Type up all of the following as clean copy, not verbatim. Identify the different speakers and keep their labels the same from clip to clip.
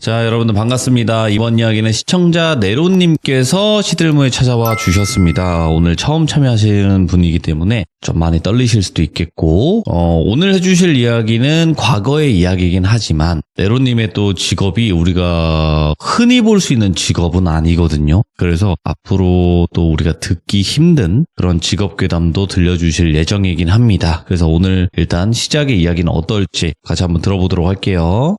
Speaker 1: 자, 여러분들 반갑습니다. 이번 이야기는 시청자 네로님께서 시들무에 찾아와 주셨습니다. 오늘 처음 참여하시는 분이기 때문에 좀 많이 떨리실 수도 있겠고, 오늘 해주실 이야기는 과거의 이야기이긴 하지만 네로님의 또 직업이 우리가 흔히 볼 수 있는 직업은 아니거든요. 그래서 앞으로 또 우리가 듣기 힘든 그런 직업 괴담도 들려주실 예정이긴 합니다. 그래서 오늘 일단 시작의 이야기는 어떨지 같이 한번 들어보도록 할게요.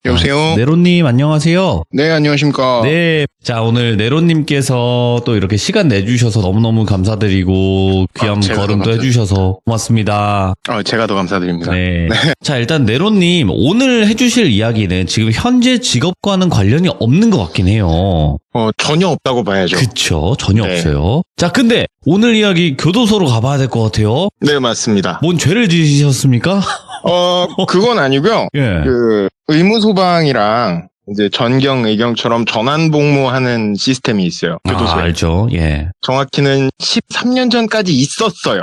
Speaker 2: 여보세요?
Speaker 1: 네로님 안녕하세요.
Speaker 2: 네, 안녕하십니까.
Speaker 1: 네. 자, 오늘 네로님께서 또 이렇게 시간 내주셔서 너무너무 감사드리고 귀한 걸음도 해주셔서 고맙습니다.
Speaker 2: 제가 더 감사드립니다.
Speaker 1: 네. 자, 일단 네로님 오늘 해주실 이야기는 지금 현재 직업과는 관련이 없는 것 같긴 해요.
Speaker 2: 전혀 없다고 봐야죠.
Speaker 1: 그쵸. 전혀
Speaker 2: 네.
Speaker 1: 없어요. 자, 근데 오늘 이야기 교도소로 가봐야 될 것 같아요.
Speaker 2: 네, 맞습니다.
Speaker 1: 뭔 죄를 지으셨습니까?
Speaker 2: 그건 아니고요.
Speaker 1: 예.
Speaker 2: 의무소방이랑 이제 전경, 의경처럼 전환복무하는 시스템이 있어요. 교도소에.
Speaker 1: 알죠. 예.
Speaker 2: 정확히는 13년 전까지 있었어요.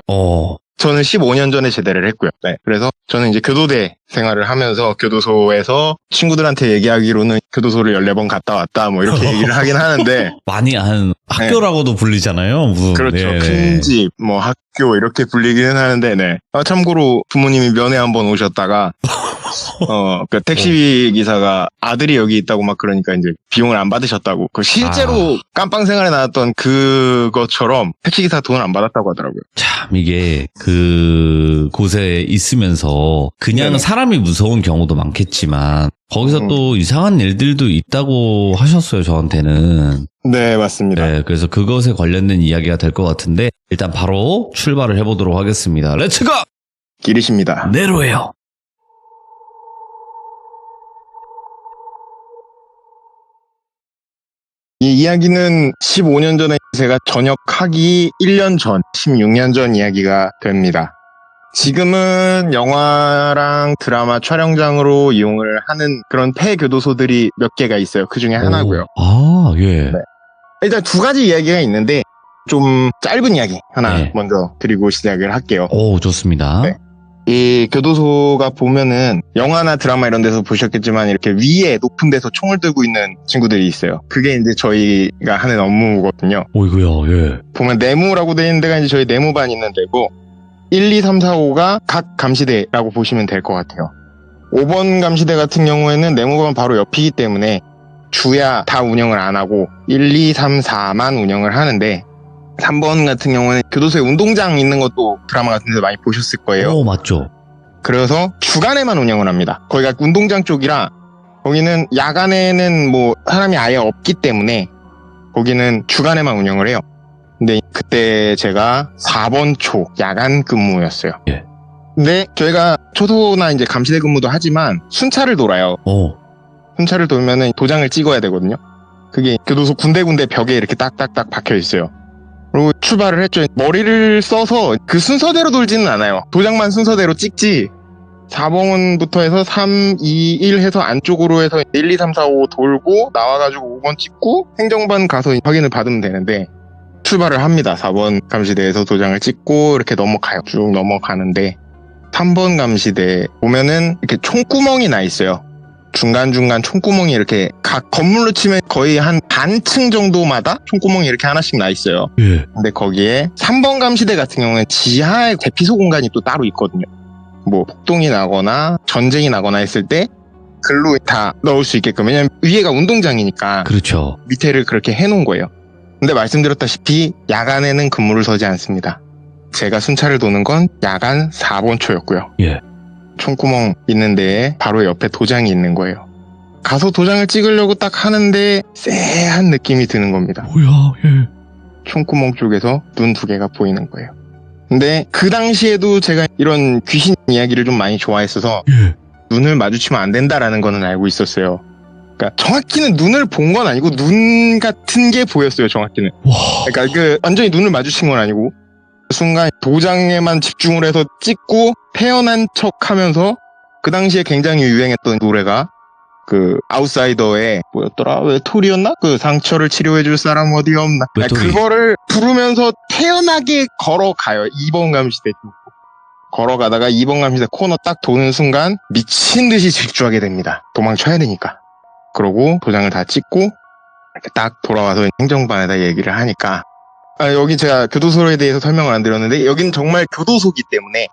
Speaker 2: 저는 15년 전에 제대를 했고요. 네. 그래서 저는 이제 교도대 생활을 하면서 교도소에서 친구들한테 얘기하기로는 교도소를 14번 갔다 왔다 뭐 이렇게 얘기를 하긴 하는데
Speaker 1: 많이 한 학교라고도 불리잖아요. 무슨.
Speaker 2: 그렇죠.
Speaker 1: 네.
Speaker 2: 큰 집, 뭐 학교 이렇게 불리기는 하는데 네. 참고로 부모님이 면회 한번 오셨다가 그 택시 기사가 아들이 여기 있다고 막 그러니까 이제 비용을 안 받으셨다고. 그 실제로 깜빵 생활에 나왔던 그것처럼 택시 기사 돈을 안 받았다고 하더라고요.
Speaker 1: 참 이게 그 곳에 있으면서 그냥
Speaker 2: 네네.
Speaker 1: 사람이 무서운 경우도 많겠지만 거기서 또 이상한 일들도 있다고 하셨어요, 저한테는.
Speaker 2: 네, 맞습니다.
Speaker 1: 네, 그래서 그것에 관련된 이야기가 될 것 같은데 일단 바로 출발을 해보도록 하겠습니다. 렛츠고!
Speaker 2: 길이십니다.
Speaker 1: 네로예요.
Speaker 2: 이 이야기는 15년 전에 제가 전역하기 1년 전, 16년 전 이야기가 됩니다. 지금은 영화랑 드라마 촬영장으로 이용을 하는 그런 폐교도소들이 몇 개가 있어요. 그 중에 하나고요.
Speaker 1: 아, 예.
Speaker 2: 네. 일단 두 가지 이야기가 있는데 좀 짧은 이야기 하나
Speaker 1: 네.
Speaker 2: 먼저 드리고 시작을 할게요.
Speaker 1: 오, 좋습니다.
Speaker 2: 네. 이 교도소가 보면은 영화나 드라마 이런 데서 보셨겠지만 이렇게 위에 높은 데서 총을 들고 있는 친구들이 있어요. 그게 이제 저희가 하는 업무거든요.
Speaker 1: 오이구야, 예.
Speaker 2: 보면 네모라고 되어 있는 데가 이제 저희 네모반 있는 데고 1, 2, 3, 4, 5가 각 감시대라고 보시면 될 것 같아요. 5번 감시대 같은 경우에는 네모반 바로 옆이기 때문에 주야 다 운영을 안 하고 1, 2, 3, 4만 운영을 하는데 3번 같은 경우는 교도소에 운동장 있는 것도 드라마 같은 데서 많이 보셨을 거예요.
Speaker 1: 오, 맞죠.
Speaker 2: 그래서 주간에만 운영을 합니다. 거기가 운동장 쪽이라 거기는 야간에는 뭐 사람이 아예 없기 때문에 거기는 주간에만 운영을 해요. 근데 그때 제가 4번 초 야간 근무였어요.
Speaker 1: 예.
Speaker 2: 근데 저희가 초소나 이제 감시대 근무도 하지만 순찰을 돌아요. 순찰을 돌면은 도장을 찍어야 되거든요. 그게 교도소 군데군데 벽에 이렇게 딱딱딱 박혀 있어요. 그리고 출발을 했죠. 머리를 써서 그 순서대로 돌지는 않아요. 도장만 순서대로 찍지 4번부터 해서 3, 2, 1 해서 안쪽으로 해서 1, 2, 3, 4, 5 돌고 나와가지고 5번 찍고 행정반 가서 확인을 받으면 되는데 출발을 합니다. 4번 감시대에서 도장을 찍고 이렇게 넘어가요. 쭉 넘어가는데 3번 감시대 보면은 이렇게 총구멍이 나 있어요. 중간중간 총구멍이 이렇게 각 건물로 치면 거의 한 반층 정도마다 총구멍이 이렇게 하나씩 나 있어요.
Speaker 1: 예.
Speaker 2: 근데 거기에 3번 감시대 같은 경우는 지하에 대피소 공간이 또 따로 있거든요. 뭐 폭동이 나거나 전쟁이 나거나 했을 때 글로 다 넣을 수 있게끔. 왜냐면 위에가 운동장이니까
Speaker 1: 그렇죠.
Speaker 2: 밑에를 그렇게 해놓은 거예요. 근데 말씀드렸다시피 야간에는 근무를 서지 않습니다. 제가 순찰을 도는 건 야간 4번 초였고요.
Speaker 1: 예.
Speaker 2: 총구멍 있는 데에 바로 옆에 도장이 있는 거예요. 가서 도장을 찍으려고 딱 하는데 쎄한 느낌이 드는 겁니다.
Speaker 1: 뭐야, 예.
Speaker 2: 총구멍 쪽에서 눈 두 개가 보이는 거예요. 근데 그 당시에도 제가 이런 귀신 이야기를 좀 많이 좋아했어서
Speaker 1: 예.
Speaker 2: 눈을 마주치면 안 된다라는 거는 알고 있었어요. 그러니까 정확히는 눈을 본 건 아니고 눈 같은 게 보였어요. 정확히는.
Speaker 1: 와.
Speaker 2: 그러니까 그 완전히 눈을 마주친 건 아니고 순간 도장에만 집중을 해서 찍고 태어난 척 하면서 그 당시에 굉장히 유행했던 노래가 그 아웃사이더의 뭐였더라? 외톨이였나? 그 상처를 치료해줄 사람 어디 없나?
Speaker 1: 외톨이.
Speaker 2: 그거를 부르면서 태연하게 걸어가요. 2번 감시대 쪽. 걸어가다가 2번 감시대 코너 딱 도는 순간 미친 듯이 질주하게 됩니다. 도망쳐야 되니까. 그러고 도장을 다 찍고 이렇게 딱 돌아와서 행정반에다 얘기를 하니까 여기 제가 교도소에 대해서 설명을 안 드렸는데 여기는 정말 교도소기 때문에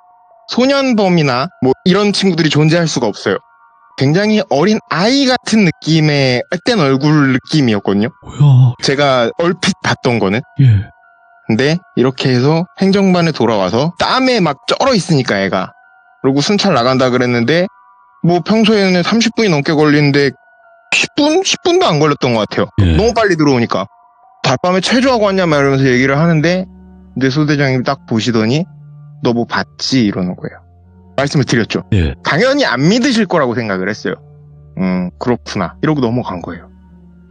Speaker 2: 소년범이나 뭐 이런 친구들이 존재할 수가 없어요. 굉장히 어린 아이 같은 느낌의 앳된 얼굴 느낌이었거든요.
Speaker 1: 뭐야?
Speaker 2: 제가 얼핏 봤던 거는.
Speaker 1: 예.
Speaker 2: 근데 이렇게 해서 행정반에 돌아와서 땀에 막 쩔어 있으니까 애가. 그리고 순찰 나간다 그랬는데 뭐 평소에는 30분이 넘게 걸리는데 10분도 안 걸렸던 것 같아요.
Speaker 1: 예.
Speaker 2: 너무 빨리 들어오니까. 달밤에 체조하고 왔냐 막 이러면서 얘기를 하는데 이제 소대장님이 딱 보시더니 너 뭐 봤지? 이러는 거예요. 말씀을 드렸죠.
Speaker 1: 예.
Speaker 2: 당연히 안 믿으실 거라고 생각을 했어요. 그렇구나. 이러고 넘어간 거예요.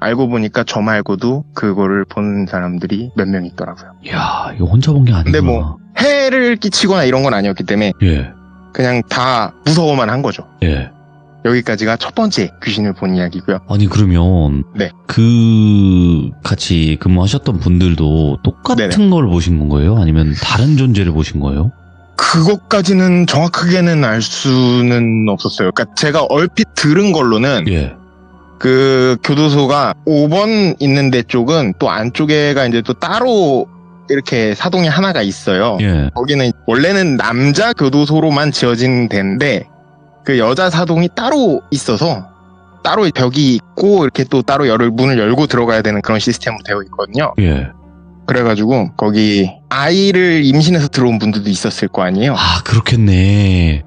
Speaker 2: 알고 보니까 저 말고도 그거를 본 사람들이 몇 명 있더라고요.
Speaker 1: 이야, 이거 혼자 본 게 아니구나.
Speaker 2: 근데 뭐 해를 끼치거나 이런 건 아니었기 때문에
Speaker 1: 예.
Speaker 2: 그냥 다 무서워만 한 거죠.
Speaker 1: 예.
Speaker 2: 여기까지가 첫 번째 귀신을 본 이야기고요.
Speaker 1: 아니 그러면
Speaker 2: 네.
Speaker 1: 그 같이 근무하셨던 분들도 똑같은
Speaker 2: 네네.
Speaker 1: 걸 보신 건가요? 아니면 다른 존재를 보신 거예요?
Speaker 2: 그것까지는 정확하게는 알 수는 없었어요. 그러니까 제가 얼핏 들은 걸로는
Speaker 1: 예.
Speaker 2: 그 교도소가 5번 있는 데 쪽은 또 안쪽에가 이제 또 따로 이렇게 사동이 하나가 있어요.
Speaker 1: 예.
Speaker 2: 거기는 원래는 남자 교도소로만 지어진 데인데 그 여자 사동이 따로 있어서 따로 벽이 있고 이렇게 또 따로 문을 열고 들어가야 되는 그런 시스템으로 되어 있거든요.
Speaker 1: 예.
Speaker 2: 그래가지고 거기 아이를 임신해서 들어온 분들도 있었을 거 아니에요.
Speaker 1: 아, 그렇겠네.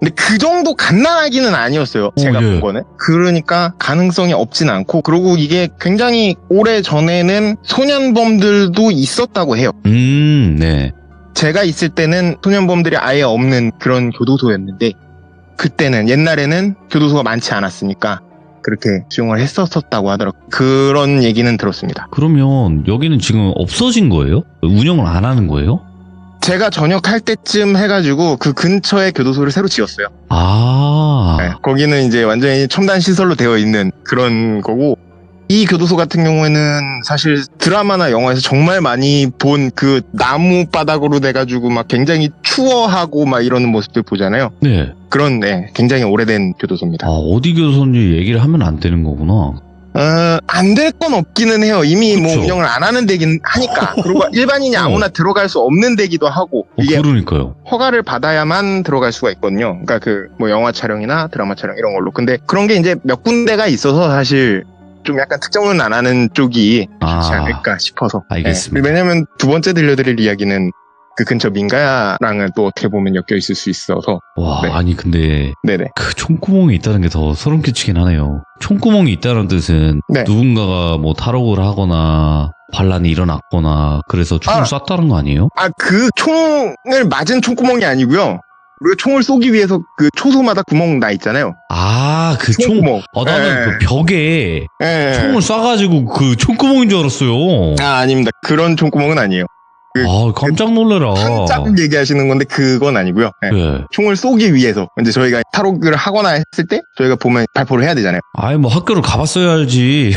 Speaker 2: 근데 그 정도 갓난아기는 아니었어요. 제가
Speaker 1: 예.
Speaker 2: 본 거는. 그러니까 가능성이 없진 않고 그리고 이게 굉장히 오래 전에는 소년범들도 있었다고 해요.
Speaker 1: 네.
Speaker 2: 제가 있을 때는 소년범들이 아예 없는 그런 교도소였는데 그때는 옛날에는 교도소가 많지 않았으니까 그렇게 수용을 했었다고 하더라고요. 그런 얘기는 들었습니다.
Speaker 1: 그러면 여기는 지금 없어진 거예요? 운영을 안 하는 거예요?
Speaker 2: 제가 전역할 때쯤 해가지고 그 근처에 교도소를 새로 지었어요.
Speaker 1: 아.
Speaker 2: 네, 거기는 이제 완전히 첨단 시설로 되어 있는 그런 거고 이 교도소 같은 경우에는 사실 드라마나 영화에서 정말 많이 본 그 나무 바닥으로 돼가지고 막 굉장히 추워하고 막 이러는 모습들 보잖아요.
Speaker 1: 네.
Speaker 2: 그런 굉장히 오래된 교도소입니다.
Speaker 1: 아, 어디 교도소인지 얘기를 하면 안 되는 거구나.
Speaker 2: 안 될 건 없기는 해요. 이미 뭐
Speaker 1: 그쵸.
Speaker 2: 운영을 안 하는 데긴 하니까. 그리고 일반인이 아무나 들어갈 수 없는 데기도 하고 이게
Speaker 1: 그러니까요.
Speaker 2: 허가를 받아야만 들어갈 수가 있거든요. 그러니까 그 뭐 영화 촬영이나 드라마 촬영 이런 걸로. 근데 그런 게 이제 몇 군데가 있어서 사실 좀 약간 특정은 안 하는 쪽이 좋지 않을까 싶어서.
Speaker 1: 알겠습니다.
Speaker 2: 네. 왜냐면 두 번째 들려드릴 이야기는 그 근처 민가랑은 또 어떻게 보면 엮여 있을 수 있어서.
Speaker 1: 와,
Speaker 2: 네.
Speaker 1: 아니 근데
Speaker 2: 네네.
Speaker 1: 그 총구멍이 있다는 게 더 소름 끼치긴 하네요. 총구멍이 있다는 뜻은
Speaker 2: 네.
Speaker 1: 누군가가 뭐 탈옥을 하거나 반란이 일어났거나 그래서 총을 쐈다는 거 아니에요?
Speaker 2: 그 총을 맞은 총구멍이 아니고요. 우리가 총을 쏘기 위해서 그 초소마다 구멍 나 있잖아요.
Speaker 1: 아, 그 총.
Speaker 2: 총구멍.
Speaker 1: 나는 그 벽에
Speaker 2: 예.
Speaker 1: 총을 쏴가지고 그 총구멍인 줄 알았어요.
Speaker 2: 아닙니다. 그런 총구멍은 아니에요.
Speaker 1: 깜짝 놀래라.
Speaker 2: 한짝 얘기하시는 건데 그건 아니고요. 예.
Speaker 1: 네.
Speaker 2: 총을 쏘기 위해서 이제 저희가 탈옥을 하거나 했을 때 저희가 보면 발포를 해야 되잖아요.
Speaker 1: 아이, 뭐 학교를 가봤어야 알지.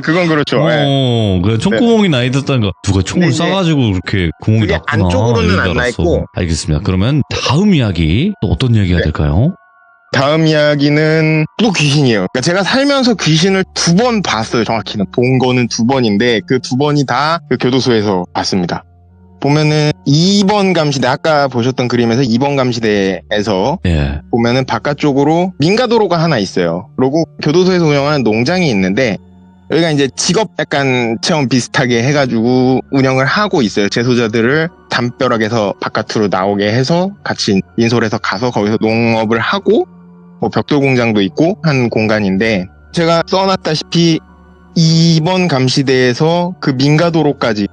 Speaker 2: 그건 그렇죠. 예.
Speaker 1: 그 총구멍이 나 있었다는 거. 누가 총을
Speaker 2: 근데 이제
Speaker 1: 쏴가지고 그렇게 구멍이
Speaker 2: 그게
Speaker 1: 났구나.
Speaker 2: 안쪽으로는
Speaker 1: 이런 줄
Speaker 2: 안 나
Speaker 1: 알았어.
Speaker 2: 있고.
Speaker 1: 알겠습니다. 그러면 다음 이야기 또 어떤 이야기가
Speaker 2: 네.
Speaker 1: 될까요?
Speaker 2: 다음 이야기는 또 귀신이에요. 그러니까 제가 살면서 귀신을 2번 봤어요. 정확히는 본 거는 2번인데 그 2번이 다 그 교도소에서 봤습니다. 보면은 2번 감시대 아까 보셨던 그림에서 2번 감시대에서
Speaker 1: 예.
Speaker 2: 보면은 바깥쪽으로 민가도로가 하나 있어요. 그리고 교도소에서 운영하는 농장이 있는데 여기가 이제 직업 약간 체험 비슷하게 해가지고 운영을 하고 있어요. 재소자들을 담벼락에서 바깥으로 나오게 해서 같이 인솔해서 가서 거기서 농업을 하고 뭐 벽돌 공장도 있고 한 공간인데 제가 써놨다시피 2번 감시대에서 그 민가도로까지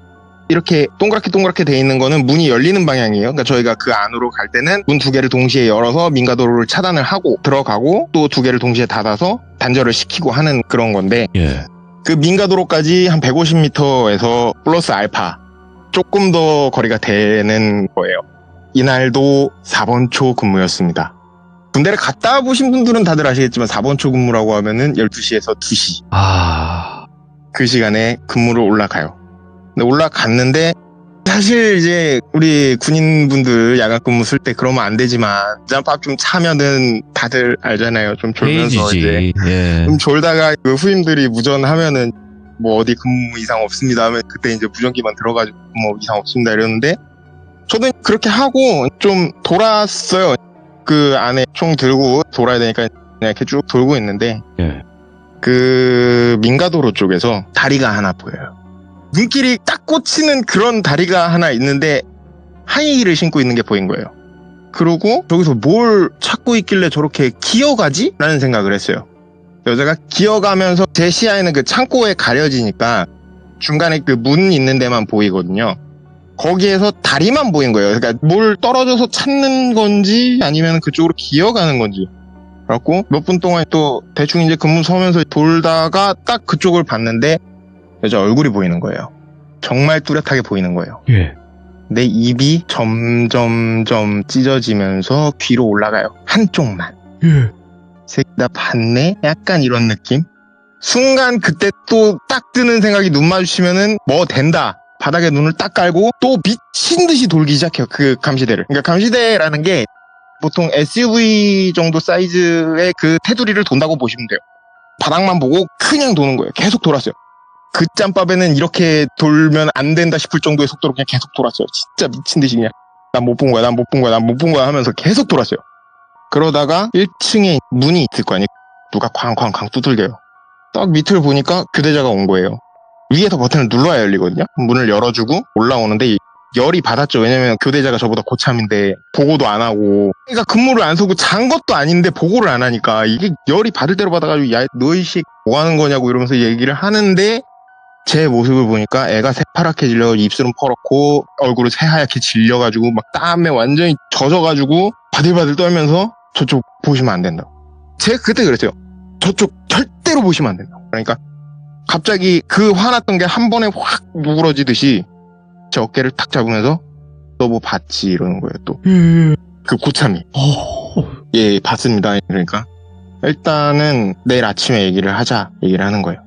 Speaker 2: 이렇게 동그랗게 돼 있는 거는 문이 열리는 방향이에요. 그러니까 저희가 그 안으로 갈 때는 문 2개를 동시에 열어서 민가도로를 차단을 하고 들어가고 또 2개를 동시에 닫아서 단절을 시키고 하는 그런 건데
Speaker 1: 예.
Speaker 2: 그 민가도로까지 한 150m에서 플러스 알파 조금 더 거리가 되는 거예요. 이날도 4번 초 근무였습니다. 군대를 갔다 보신 분들은 다들 아시겠지만 4번 초 근무라고 하면은 12시에서 2시
Speaker 1: 아.
Speaker 2: 그 시간에 근무를 올라가요. 근데 올라갔는데 사실 이제 우리 군인분들 야간 근무 쓸 때 그러면 안 되지만 짬밥 좀 차면은 다들 알잖아요. 좀 졸면서 이제
Speaker 1: 예.
Speaker 2: 좀 졸다가 그 후임들이 무전하면은 뭐 어디 근무 이상 없습니다 하면 그때 이제 무전기만 들어가지고 뭐 이상 없습니다 이러는데 저도 그렇게 하고 좀 돌았어요. 그 안에 총 들고 돌아야 되니까 그냥 이렇게 쭉 돌고 있는데
Speaker 1: 예.
Speaker 2: 그 민가도로 쪽에서 다리가 하나 보여요. 눈길이 딱 꽂히는 그런 다리가 하나 있는데 하이힐을 신고 있는 게 보인 거예요. 그러고 저기서 뭘 찾고 있길래 저렇게 기어가지? 라는 생각을 했어요. 여자가 기어가면서 제 시야에는 그 창고에 가려지니까 중간에 그 문 있는 데만 보이거든요. 거기에서 다리만 보인 거예요. 그러니까 뭘 떨어져서 찾는 건지 아니면 그쪽으로 기어가는 건지. 그래갖고 몇 분 동안 또 대충 이제 근무 서면서 돌다가 딱 그쪽을 봤는데 여자 얼굴이 보이는 거예요. 정말 뚜렷하게 보이는 거예요.
Speaker 1: 예.
Speaker 2: 내 입이 점점점 찢어지면서 귀로 올라가요. 한쪽만.
Speaker 1: 예.
Speaker 2: 새끼 나 봤네? 약간 이런 느낌? 순간 그때 또 딱 드는 생각이 눈 마주치면은 뭐 된다. 바닥에 눈을 딱 깔고 또 미친 듯이 돌기 시작해요. 그 감시대를. 그러니까 감시대라는 게 보통 SUV 정도 사이즈의 그 테두리를 돈다고 보시면 돼요. 바닥만 보고 그냥 도는 거예요. 계속 돌았어요. 그 짬밥에는 이렇게 돌면 안 된다 싶을 정도의 속도로 그냥 계속 돌았어요. 진짜 미친 듯이 그냥 난 못 본 거야, 난 못 본 거야, 난 못 본 거야 하면서 계속 돌았어요. 그러다가 1층에 문이 있을 거 아니에요. 누가 쾅쾅쾅 두들겨요. 딱 밑을 보니까 교대자가 온 거예요. 위에서 버튼을 눌러야 열리거든요. 문을 열어주고 올라오는데 열이 받았죠. 왜냐면 교대자가 저보다 고참인데 보고도 안 하고 그러니까 근무를 안 서고 잔 것도 아닌데 보고를 안 하니까 이게 열이 받을 대로 받아가지고 야 너 이 씨 뭐 하는 거냐고 이러면서 얘기를 하는데 제 모습을 보니까 애가 새파랗게 질려가지고 입술은 퍼렇고 얼굴은 새하얗게 질려가지고 막 땀에 완전히 젖어가지고 바들바들 떨면서 저쪽 보시면 안 된다고. 제가 그때 그랬어요. 저쪽 절대로 보시면 안 된다고. 그러니까 갑자기 그 화났던 게 한 번에 확 누그러지듯이 제 어깨를 탁 잡으면서 너 뭐 봤지 이러는 거예요. 또 그 고참이 예 봤습니다. 그러니까 일단은 내일 아침에 얘기를 하자 얘기를 하는 거예요.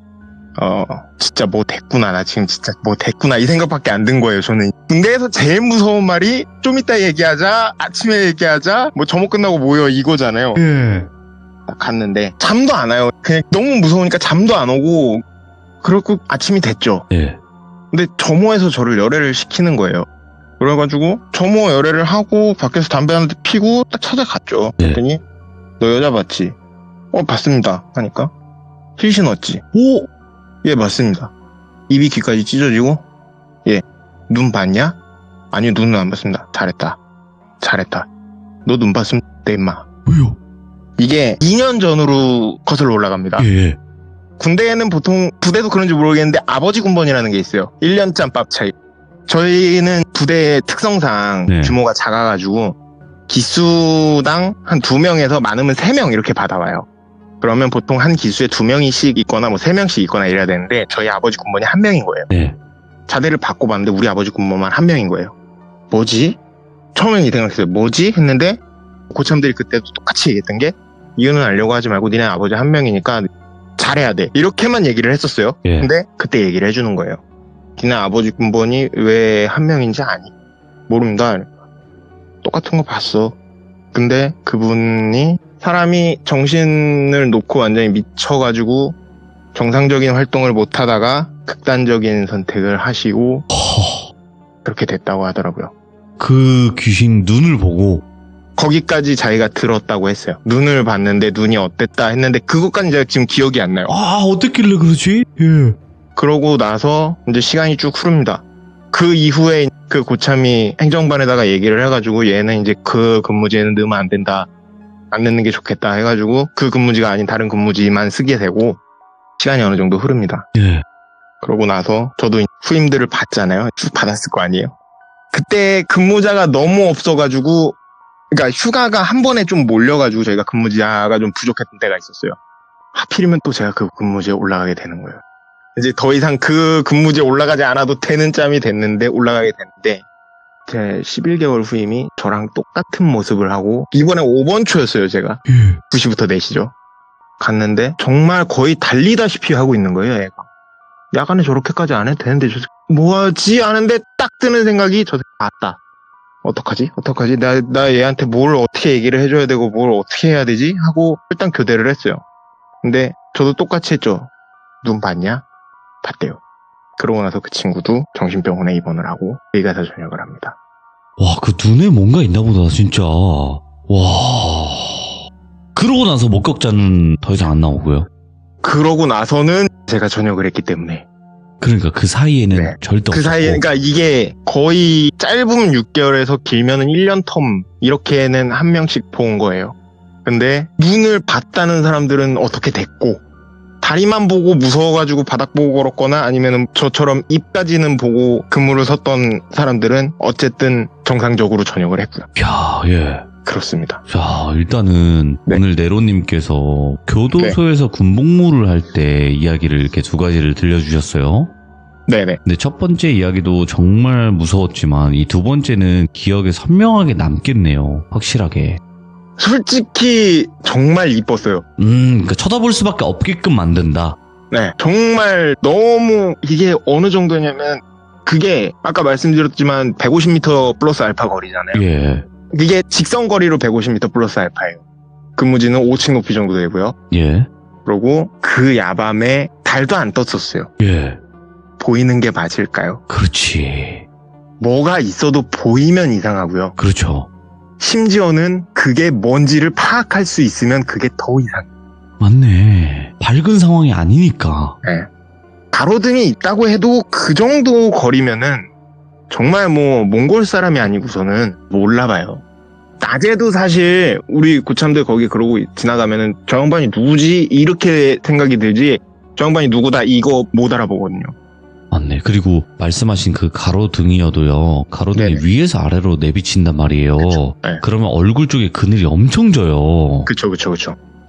Speaker 2: 진짜 뭐 됐구나. 나 지금 진짜 뭐 됐구나. 이 생각밖에 안 든 거예요, 저는. 군대에서 제일 무서운 말이 좀 이따 얘기하자, 아침에 얘기하자, 뭐 점호 끝나고 모여 이거잖아요.
Speaker 1: 예.
Speaker 2: 갔는데 잠도 안 와요. 그냥 너무 무서우니까 잠도 안 오고 그렇고 아침이 됐죠.
Speaker 1: 예.
Speaker 2: 근데 점호에서 저를 열애를 시키는 거예요. 그래가지고 점호 열애를 하고 밖에서 담배 한 대 피고 딱 찾아갔죠.
Speaker 1: 예.
Speaker 2: 그랬더니 너 여자 봤지? 봤습니다. 하니까 힐 신었지?
Speaker 1: 오!
Speaker 2: 예, 맞습니다. 입이 귀까지 찢어지고, 예, 눈 봤냐? 아니요, 눈은 안 봤습니다. 잘했다. 너 눈 봤으면 돼, 임마.
Speaker 1: 왜요?
Speaker 2: 이게 2년 전으로 거슬러 올라갑니다.
Speaker 1: 예.
Speaker 2: 군대에는 보통, 부대도 그런지 모르겠는데, 아버지 군번이라는 게 있어요. 1년 짬밥 차이. 저희는 부대의 특성상
Speaker 1: 네.
Speaker 2: 규모가 작아가지고, 기수당 한 2명에서 많으면 3명 이렇게 받아와요. 그러면 보통 한 기수에 2명씩 있거나 뭐 3명씩 있거나 이래야 되는데 저희 아버지 군번이 1명인 거예요.
Speaker 1: 네.
Speaker 2: 자대를 바꿔봤는데 우리 아버지 군번만 1명인 거예요. 뭐지? 처음엔 이 생각했어요. 뭐지? 했는데 고참들이 그때도 똑같이 얘기했던 게 이유는 알려고 하지 말고 니네 아버지 1명이니까 잘해야 돼. 이렇게만 얘기를 했었어요.
Speaker 1: 예.
Speaker 2: 근데 그때 얘기를 해주는 거예요. 니네 아버지 군번이 왜 1명인지 아니? 모릅니다. 똑같은 거 봤어. 근데 그분이 사람이 정신을 놓고 완전히 미쳐가지고 정상적인 활동을 못하다가 극단적인 선택을 하시고 그렇게 됐다고 하더라고요.
Speaker 1: 그 귀신 눈을 보고
Speaker 2: 거기까지 자기가 들었다고 했어요. 눈을 봤는데 눈이 어땠다 했는데 그것까지 제가 지금 기억이 안 나요.
Speaker 1: 어떻길래 그러지? 예.
Speaker 2: 그러고 나서 이제 시간이 쭉 흐릅니다. 그 이후에 그 고참이 행정반에다가 얘기를 해가지고 얘는 이제 그 근무지에는 넣으면 안 된다. 안 넣는 게 좋겠다 해가지고 그 근무지가 아닌 다른 근무지만 쓰게 되고 시간이 어느 정도 흐릅니다.
Speaker 1: 예.
Speaker 2: 그러고 나서 저도 후임들을 봤잖아요. 쭉 받았을 거 아니에요. 그때 근무자가 너무 없어가지고 그러니까 휴가가 한 번에 좀 몰려가지고 저희가 근무자가 좀 부족했던 때가 있었어요. 하필이면 또 제가 그 근무지에 올라가게 되는 거예요. 이제 더 이상 그 근무지에 올라가지 않아도 되는 짬이 됐는데 올라가게 됐는데 제 11개월 후임이 저랑 똑같은 모습을 하고 이번에 5번 초였어요. 제가 2시부터 4시죠. 갔는데 정말 거의 달리다시피 하고 있는 거예요. 애가 야간에 저렇게까지 안 해도 되는데 저 뭐하지 하는데 딱 드는 생각이 저 새끼 맞다. 어떡하지? 나 얘한테 뭘 어떻게 얘기를 해줘야 되고 뭘 어떻게 해야 되지? 하고 일단 교대를 했어요. 근데 저도 똑같이 했죠. 눈 봤냐? 봤대요. 그러고 나서 그 친구도 정신병원에 입원을 하고 의가사 전역을 합니다.
Speaker 1: 와, 그 눈에 뭔가 있나 보다, 진짜. 와. 그러고 나서 목격자는 더 이상 안 나오고요.
Speaker 2: 그러고 나서는 제가 전역을 했기 때문에.
Speaker 1: 그러니까 그 사이에는
Speaker 2: 네.
Speaker 1: 절대
Speaker 2: 그
Speaker 1: 없었고.
Speaker 2: 사이에, 그러니까 이게 거의 짧으면 6개월에서 길면은 1년 텀, 이렇게는 한 명씩 본 거예요. 근데 눈을 봤다는 사람들은 어떻게 됐고, 다리만 보고 무서워가지고 바닥 보고 걸었거나 아니면은 저처럼 입까지는 보고 근무를 섰던 사람들은 어쨌든 정상적으로 전역을 했고요.
Speaker 1: 야, 예.
Speaker 2: 그렇습니다.
Speaker 1: 자, 일단은
Speaker 2: 네.
Speaker 1: 오늘 네로님께서 교도소에서 군복무를 할 때 이야기를 이렇게 두 가지를 들려주셨어요.
Speaker 2: 네네.
Speaker 1: 근데 첫 번째 이야기도 정말 무서웠지만 이 두 번째는 기억에 선명하게 남겠네요. 확실하게.
Speaker 2: 솔직히 정말 이뻤어요.
Speaker 1: 그러니까 쳐다볼 수밖에 없게끔 만든다.
Speaker 2: 네. 정말 너무 이게 어느 정도냐면 그게 아까 말씀드렸지만 150m 플러스 알파 거리잖아요.
Speaker 1: 예.
Speaker 2: 이게 직선 거리로 150m 플러스 알파예요. 근무지는 5층 높이 정도 되고요.
Speaker 1: 예.
Speaker 2: 그리고 그 야밤에 달도 안 떴었어요.
Speaker 1: 예.
Speaker 2: 보이는 게 맞을까요?
Speaker 1: 그렇지.
Speaker 2: 뭐가 있어도 보이면 이상하고요.
Speaker 1: 그렇죠.
Speaker 2: 심지어는 그게 뭔지를 파악할 수 있으면 그게 더 이상해요.
Speaker 1: 맞네. 밝은 상황이 아니니까.
Speaker 2: 네. 가로등이 있다고 해도 그 정도 거리면은 정말 뭐 몽골 사람이 아니고서는 몰라봐요. 낮에도 사실 우리 고참들 거기 그러고 지나가면은 저 양반이 누구지? 이렇게 생각이 들지 저 양반이 누구다 이거 못 알아보거든요.
Speaker 1: 맞네. 그리고 말씀하신 그 가로등이어도요. 가로등이
Speaker 2: 네네.
Speaker 1: 위에서 아래로 내비친단 말이에요.
Speaker 2: 네.
Speaker 1: 그러면 얼굴 쪽에 그늘이 엄청 져요.
Speaker 2: 그쵸.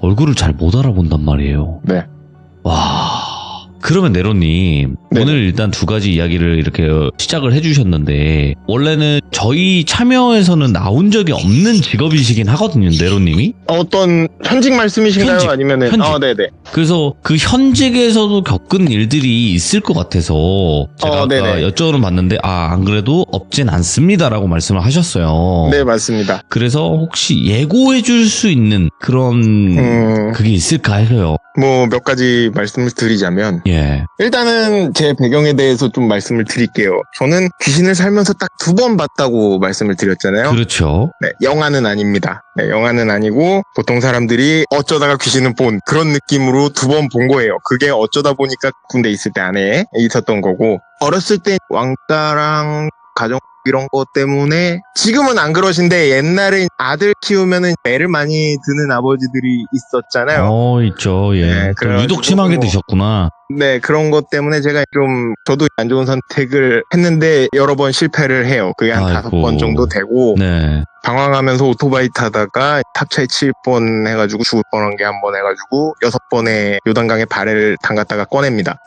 Speaker 1: 얼굴을 잘 못 알아본단 말이에요.
Speaker 2: 네.
Speaker 1: 와. 그러면 네로님
Speaker 2: 네네.
Speaker 1: 오늘 일단 두 가지 이야기를 이렇게 시작을 해주셨는데 원래는 저희 참여에서는 나온 적이 없는 직업이시긴 하거든요. 네로님이.
Speaker 2: 어떤 현직 말씀이신가요?
Speaker 1: 현직,
Speaker 2: 아니면은
Speaker 1: 현직.
Speaker 2: 네네.
Speaker 1: 그래서 그 현직에서도 겪은 일들이 있을 것 같아서 제가 아까
Speaker 2: 네네.
Speaker 1: 여쭤는 봤는데 안 그래도 없진 않습니다라고 말씀을 하셨어요.
Speaker 2: 네, 맞습니다.
Speaker 1: 그래서 혹시 예고해 줄 수 있는 그런 그게 있을까 해서요.
Speaker 2: 뭐 몇 가지 말씀을 드리자면
Speaker 1: 예.
Speaker 2: 일단은 제 배경에 대해서 좀 말씀을 드릴게요. 저는 귀신을 살면서 딱 2번 봤다고 말씀을 드렸잖아요.
Speaker 1: 그렇죠.
Speaker 2: 네, 영화는 아닙니다. 네, 영화는 아니고 보통 사람들이 어쩌다가 귀신을 본 그런 느낌으로 2번 본 거예요. 그게 어쩌다 보니까 군대 있을 때 안에 있었던 거고 어렸을 때 왕따랑 가정 이런 것 때문에 지금은 안 그러신데 옛날에 아들 키우면은 애를 많이 드는 아버지들이 있었잖아요.
Speaker 1: 있죠. 예.
Speaker 2: 네,
Speaker 1: 그럼 유독 심하게
Speaker 2: 뭐,
Speaker 1: 드셨구나.
Speaker 2: 네, 그런 것 때문에 제가 저도 안 좋은 선택을 했는데 여러 번 실패를 해요. 그게 한
Speaker 1: 아이고.
Speaker 2: 5번 정도 되고
Speaker 1: 네.
Speaker 2: 방황하면서 오토바이 타다가 탑차에 7번 해가지고 죽을 뻔한 게 한 번 해가지고 6번에 요단강에 발을 담갔다가 꺼냅니다.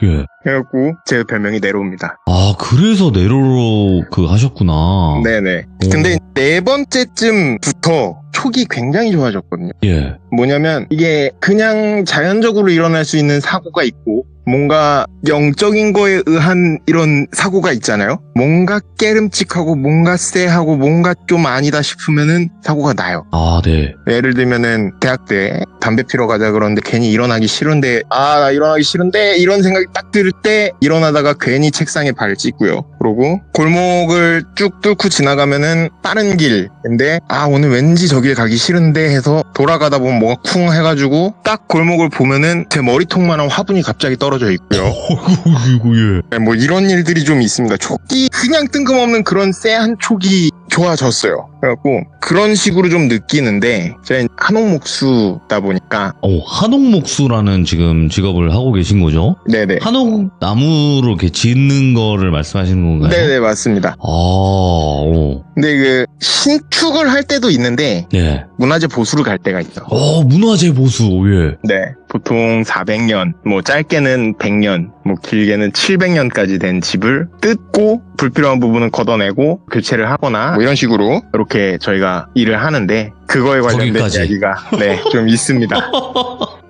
Speaker 1: 예.
Speaker 2: 그래갖고 제 별명이 네로입니다.
Speaker 1: 그래서 네로로 하셨구나.
Speaker 2: 네네.
Speaker 1: 오.
Speaker 2: 근데 4번째쯤부터 촉이 굉장히 좋아졌거든요.
Speaker 1: 예.
Speaker 2: 뭐냐면 이게 그냥 자연적으로 일어날 수 있는 사고가 있고 뭔가 영적인 거에 의한 이런 사고가 있잖아요. 뭔가 깨름칙하고 뭔가 쎄하고 뭔가 좀 아니다 싶으면은 사고가 나요.
Speaker 1: 네.
Speaker 2: 예를 들면은 대학 때 담배 피러 가자 그러는데 괜히 일어나기 싫은데 나 일어나기 싫은데 이런 생각이 딱 들 때 일어나다가 괜히 책상에 발을 찢고요. 그러고 골목을 쭉 뚫고 지나가면은 빠른 길인데 오늘 왠지 저길 가기 싫은데 해서 돌아가다 보면 뭐가 쿵 해가지고 딱 골목을 보면은 제 머리통만한 화분이 갑자기 떨어져 있고요.
Speaker 1: 예.
Speaker 2: 네, 뭐 이런 일들이 좀 있습니다. 촉이 그냥 뜬금없는 그런 쎄한 촉이 좋아졌어요. 그래갖고 그런 식으로 좀 느끼는데 제가 한옥목수다 보니까
Speaker 1: 한옥목수라는 지금 직업을 하고 계신 거죠?
Speaker 2: 네네.
Speaker 1: 한옥나무로 이렇게 짓는 거를 말씀하시는 건가요?
Speaker 2: 네네 맞습니다. 근데 그 신축을 할 때도 있는데
Speaker 1: 네.
Speaker 2: 문화재 보수를 갈 때가 있죠.
Speaker 1: 문화재 보수. 예.
Speaker 2: 네. 보통 400년, 뭐 짧게는 100년, 뭐 길게는 700년까지 된 집을 뜯고 불필요한 부분은 걷어내고 교체를 하거나 뭐 이런 식으로 이렇게 저희가 일을 하는데 그거에 관련된
Speaker 1: 거기까지.
Speaker 2: 이야기가 좀 있습니다.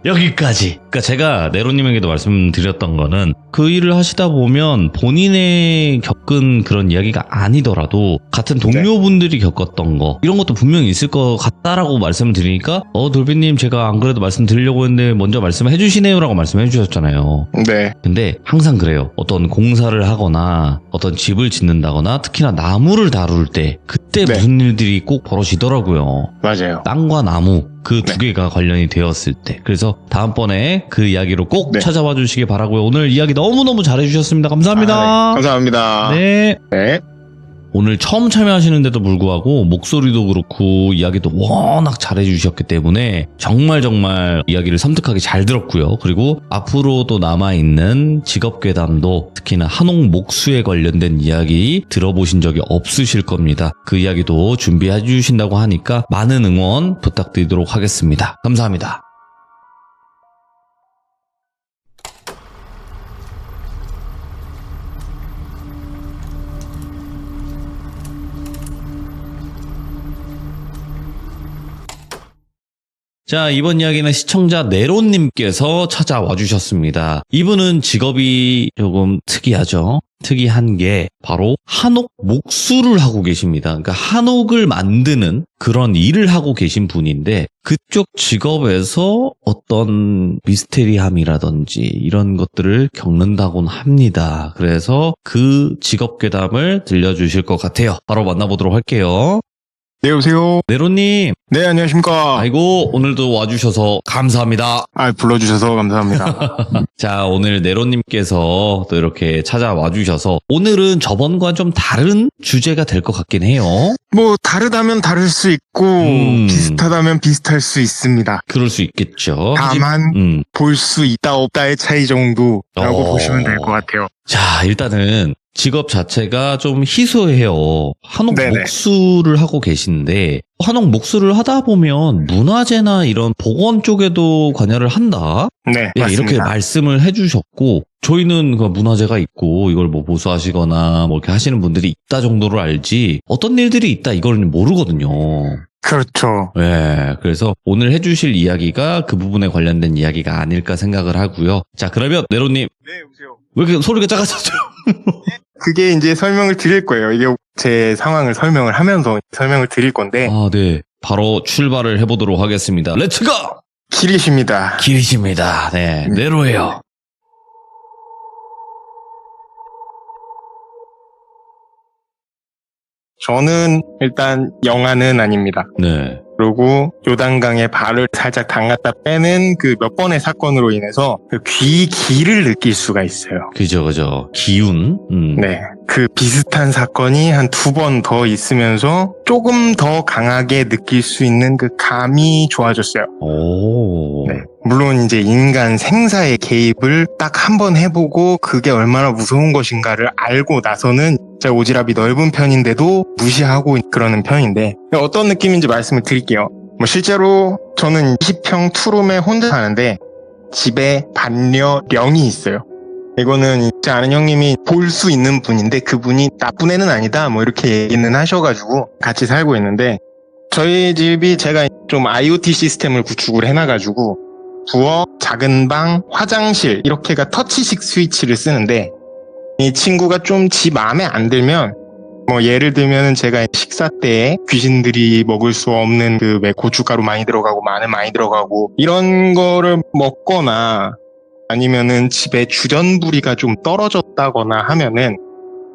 Speaker 1: 여기까지. 그러니까 제가 네로님에게도 말씀드렸던 거는 그 일을 하시다 보면 본인의 겪은 그런 이야기가 아니더라도 같은 동료분들이 겪었던 거 이런 것도 분명히 있을 것 같다라고 말씀을 드리니까 돌비님 제가 안 그래도 말씀드리려고 했는데 먼저 말씀해 주시네요라고 말씀해 주셨잖아요.
Speaker 2: 네.
Speaker 1: 근데 항상 그래요. 어떤 공사를 하거나 어떤 집을 짓는다거나 특히나 나무를 다룰 때 그때
Speaker 2: 네.
Speaker 1: 무슨 일들이 꼭 벌어지더라고요.
Speaker 2: 맞아요.
Speaker 1: 땅과 나무 그 두
Speaker 2: 네.
Speaker 1: 개가 관련이 되었을 때. 그래서 다음번에 그 이야기로 꼭
Speaker 2: 네.
Speaker 1: 찾아와 주시기 바라고요. 오늘 이야기 너무너무 잘해주셨습니다. 감사합니다.
Speaker 2: 네. 감사합니다.
Speaker 1: 네.
Speaker 2: 네.
Speaker 1: 오늘 처음 참여하시는데도 불구하고 목소리도 그렇고 이야기도 워낙 잘해주셨기 때문에 정말 이야기를 섬뜩하게 잘 들었고요. 그리고 앞으로도 남아있는 직업괴담도 특히나 한옥 목수에 관련된 이야기 들어보신 적이 없으실 겁니다. 그 이야기도 준비해 주신다고 하니까 많은 응원 부탁드리도록 하겠습니다. 감사합니다. 자, 이번 이야기는 시청자 네로님께서 찾아와 주셨습니다. 이분은 직업이 조금 특이하죠. 특이한 게 바로 한옥 목수를 하고 계십니다. 그러니까 한옥을 만드는 그런 일을 하고 계신 분인데 그쪽 직업에서 어떤 미스테리함이라든지 이런 것들을 겪는다곤 합니다. 그래서 그 직업 괴담을 들려주실 것 같아요. 바로 만나보도록 할게요.
Speaker 2: 네, 여보세요.
Speaker 1: 네로님.
Speaker 2: 네, 안녕하십니까.
Speaker 1: 아이고, 오늘도 와주셔서 감사합니다.
Speaker 2: 불러주셔서 감사합니다.
Speaker 1: 자, 오늘 네로님께서 또 이렇게 찾아와 주셔서 오늘은 저번과 좀 다른 주제가 될 것 같긴 해요.
Speaker 2: 뭐, 다르다면 다를 수 있고, 비슷하다면 비슷할 수 있습니다.
Speaker 1: 그럴 수 있겠죠.
Speaker 2: 다만, 볼 수 있다 없다의 차이 정도라고 보시면 될 것 같아요.
Speaker 1: 자, 일단은 직업 자체가 좀 희소해요. 한옥
Speaker 2: 네네.
Speaker 1: 목수를 하고 계신데 한옥 목수를 하다 보면 문화재나 이런 복원 쪽에도 관여를 한다.
Speaker 2: 네,
Speaker 1: 예,
Speaker 2: 맞습니다.
Speaker 1: 이렇게 말씀을 해주셨고 저희는 그 문화재가 있고 이걸 뭐 보수하시거나 뭐 이렇게 하시는 분들이 있다 정도로 알지 어떤 일들이 있다 이걸 모르거든요.
Speaker 2: 그렇죠.
Speaker 1: 네, 그래서 오늘 해주실 이야기가 그 부분에 관련된 이야기가 아닐까 생각을 하고요. 자, 그러면 네로님
Speaker 2: 네, 여보세요.
Speaker 1: 왜 이렇게 소리가 작아졌죠?
Speaker 2: 그게 이제 설명을 드릴 거예요. 이게 제 상황을 설명을 하면서 설명을 드릴 건데,
Speaker 1: 아, 네. 바로 출발을 해보도록 하겠습니다. 렛츠고!
Speaker 2: 길이십니다.
Speaker 1: 길이십니다. 네, 네로예요.
Speaker 2: 저는 일단 영아는 아닙니다.
Speaker 1: 네.
Speaker 2: 그리고 요단강에 발을 살짝 담갔다 빼는 그 몇 번의 사건으로 인해서 그 귀기를 느낄 수가 있어요.
Speaker 1: 그죠. 기운.
Speaker 2: 네. 그 비슷한 사건이 한 2번 더 있으면서 조금 더 강하게 느낄 수 있는 그 감이 좋아졌어요.
Speaker 1: 오.
Speaker 2: 네. 물론 이제 인간 생사의 개입을 딱 한 번 해보고 그게 얼마나 무서운 것인가를 알고 나서는 제가 오지랖이 넓은 편인데도 무시하고 그러는 편인데 어떤 느낌인지 말씀을 드릴게요. 뭐 실제로 저는 20평 투룸에 혼자 사는데 집에 반려령이 있어요. 이거는 제 아는 형님이 볼 수 있는 분인데 그분이 나쁜 애는 아니다 뭐 이렇게 얘기는 하셔가지고 같이 살고 있는데 저희 집이 제가 좀 IoT 시스템을 구축을 해놔가지고 부엌, 작은 방, 화장실 이렇게가 터치식 스위치를 쓰는데 이 친구가 좀 지 마음에 안 들면 뭐 예를 들면 제가 식사 때 귀신들이 먹을 수 없는 그 왜 고춧가루 많이 들어가고 마늘 많이 들어가고 이런 거를 먹거나 아니면은 집에 주전부리가 좀 떨어졌다거나 하면은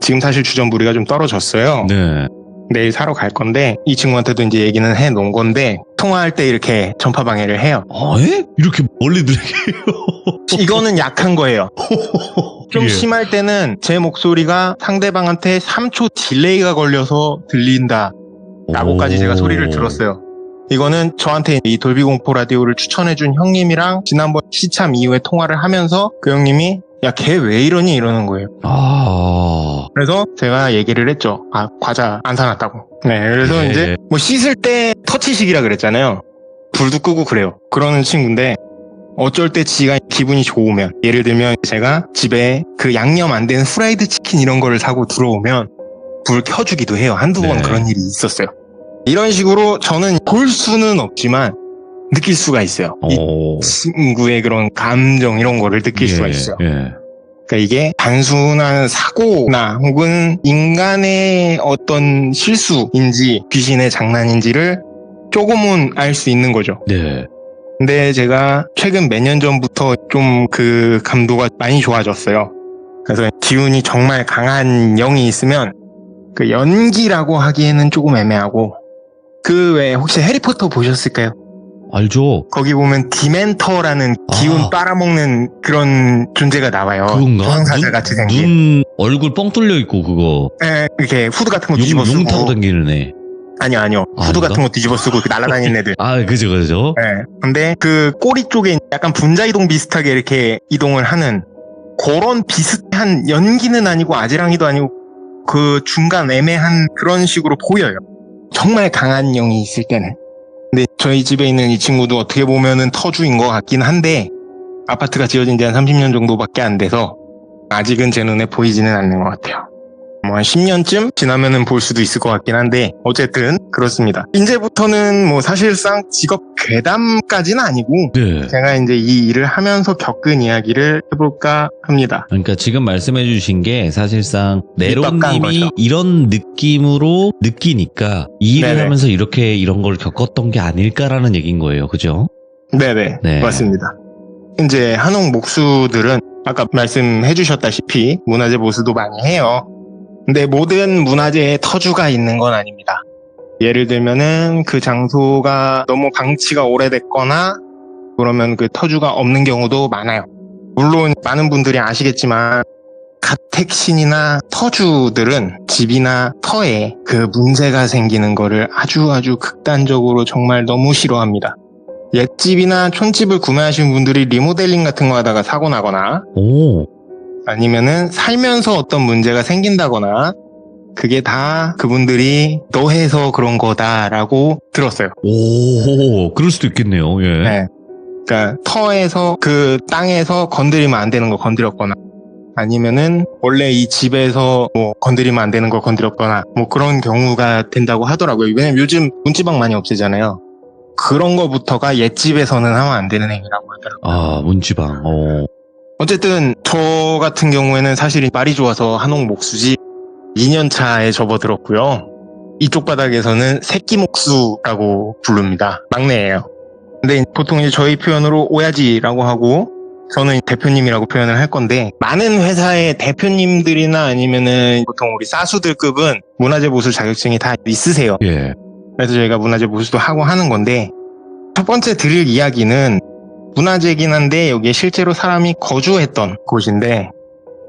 Speaker 2: 지금 사실 주전부리가 좀 떨어졌어요.
Speaker 1: 네.
Speaker 2: 내일 사러 갈 건데 이 친구한테도 이제 얘기는 해 놓은 건데 통화할 때 이렇게 전파 방해를 해요.
Speaker 1: 에? 이렇게 멀리 들리게요?
Speaker 2: 이거는 약한 거예요. 좀
Speaker 1: 예.
Speaker 2: 심할 때는 제 목소리가 상대방한테 3초 딜레이가 걸려서 들린다 라고까지 제가 소리를 들었어요. 이거는 저한테 이 돌비 공포 라디오를 추천해준 형님이랑 지난번 시참 이후에 통화를 하면서 그 형님이 야, 걔 왜 이러니? 이러는 거예요. 그래서 제가 얘기를 했죠. 과자 안 사놨다고. 네, 그래서
Speaker 1: 예.
Speaker 2: 이제 뭐 씻을 때 터치식이라 그랬잖아요. 불도 끄고 그래요. 그러는 친구인데 어쩔 때 지가 기분이 좋으면 예를 들면 제가 집에 그 양념 안 된 후라이드 치킨 이런 거를 사고 들어오면 불 켜주기도 해요. 한두 번
Speaker 1: 네.
Speaker 2: 그런 일이 있었어요. 이런 식으로 저는 볼 수는 없지만 느낄 수가 있어요. 이
Speaker 1: 오.
Speaker 2: 친구의 그런 감정 이런 거를 느낄 수가 있어요.
Speaker 1: 예.
Speaker 2: 그러니까 이게 단순한 사고나 혹은 인간의 어떤 실수인지 귀신의 장난인지를 조금은 알 수 있는 거죠.
Speaker 1: 네.
Speaker 2: 근데 제가 최근 몇 년 전부터 좀 그 감도가 많이 좋아졌어요. 그래서 기운이 정말 강한 영이 있으면 그 연기라고 하기에는 조금 애매하고, 그 외에 혹시 해리포터 보셨을까요?
Speaker 1: 알죠.
Speaker 2: 거기 보면 디멘터라는 기운
Speaker 1: 아.
Speaker 2: 빨아먹는 그런 존재가 나와요.
Speaker 1: 그건가?
Speaker 2: 조항사자 같이 생긴.
Speaker 1: 눈 얼굴 뻥 뚫려 있고 그거.
Speaker 2: 예, 이렇게 후드 같은 거 뒤집어 쓰고.
Speaker 1: 용 타고 다니는 애.
Speaker 2: 아니요. 후드
Speaker 1: 아닌가?
Speaker 2: 같은 거 뒤집어 쓰고 이렇게 날아다니는 애들.
Speaker 1: 아, 그죠.
Speaker 2: 예. 근데 그 꼬리 쪽에 약간 분자 이동 비슷하게 이렇게 이동을 하는 그런 비슷한, 연기는 아니고 아지랑이도 아니고 그 중간 애매한 그런 식으로 보여요. 정말 강한 영이 있을 때는. 근데 저희 집에 있는 이 친구도 어떻게 보면은 터주인 것 같긴 한데, 아파트가 지어진 지 한 30년 정도밖에 안 돼서 아직은 제 눈에 보이지는 않는 것 같아요. 뭐 한 10년쯤 지나면은 볼 수도 있을 것 같긴 한데, 어쨌든 그렇습니다. 이제부터는 뭐 사실상 직업 괴담까지는 아니고,
Speaker 1: 네.
Speaker 2: 제가 이제 이 일을 하면서 겪은 이야기를 해볼까 합니다.
Speaker 1: 그러니까 지금 말씀해 주신 게 사실상
Speaker 2: 밑밥까는
Speaker 1: 네로님이
Speaker 2: 거죠.
Speaker 1: 이런 느낌으로 느끼니까 이 일을
Speaker 2: 네네.
Speaker 1: 하면서 이렇게 이런 걸 겪었던 게 아닐까라는 얘기인 거예요. 그죠?
Speaker 2: 네네,
Speaker 1: 네.
Speaker 2: 맞습니다. 이제 한옥 목수들은 아까 말씀해 주셨다시피 문화재 보수도 많이 해요. 근데 모든 문화재에 터주가 있는 건 아닙니다. 예를 들면은 그 장소가 너무 방치가 오래됐거나 그러면 그 터주가 없는 경우도 많아요. 물론 많은 분들이 아시겠지만 가택신이나 터주들은 집이나 터에 그 문제가 생기는 거를 아주 극단적으로 정말 너무 싫어합니다. 옛집이나 촌집을 구매하신 분들이 리모델링 같은 거 하다가 사고 나거나
Speaker 1: 오.
Speaker 2: 아니면은 살면서 어떤 문제가 생긴다거나, 그게 다 그분들이 너 해서 그런 거다라고 들었어요.
Speaker 1: 오, 그럴 수도 있겠네요. 예.
Speaker 2: 네. 그러니까 터에서 그 땅에서 건드리면 안 되는 거 건드렸거나, 아니면은 원래 이 집에서 뭐 건드리면 안 되는 걸 건드렸거나, 뭐 그런 경우가 된다고 하더라고요. 왜냐면 요즘 문지방 많이 없애잖아요. 그런 거부터가 옛집에서는 하면 안 되는 행위라고 하더라고요.
Speaker 1: 아, 문지방.
Speaker 2: 어쨌든 저 같은 경우에는 사실 말이 좋아서 한옥 목수지 2년 차에 접어들었고요. 이쪽 바닥에서는 새끼 목수라고 부릅니다. 막내예요. 근데 보통 이제 저희 표현으로 오야지라고 하고, 저는 대표님이라고 표현을 할 건데, 많은 회사의 대표님들이나 아니면은 보통 우리 사수들급은 문화재 보수 자격증이 다 있으세요.
Speaker 1: 예.
Speaker 2: 그래서 저희가 문화재 보수도 하고 하는 건데, 첫 번째 드릴 이야기는 문화재긴 한데 여기에 실제로 사람이 거주했던 곳인데,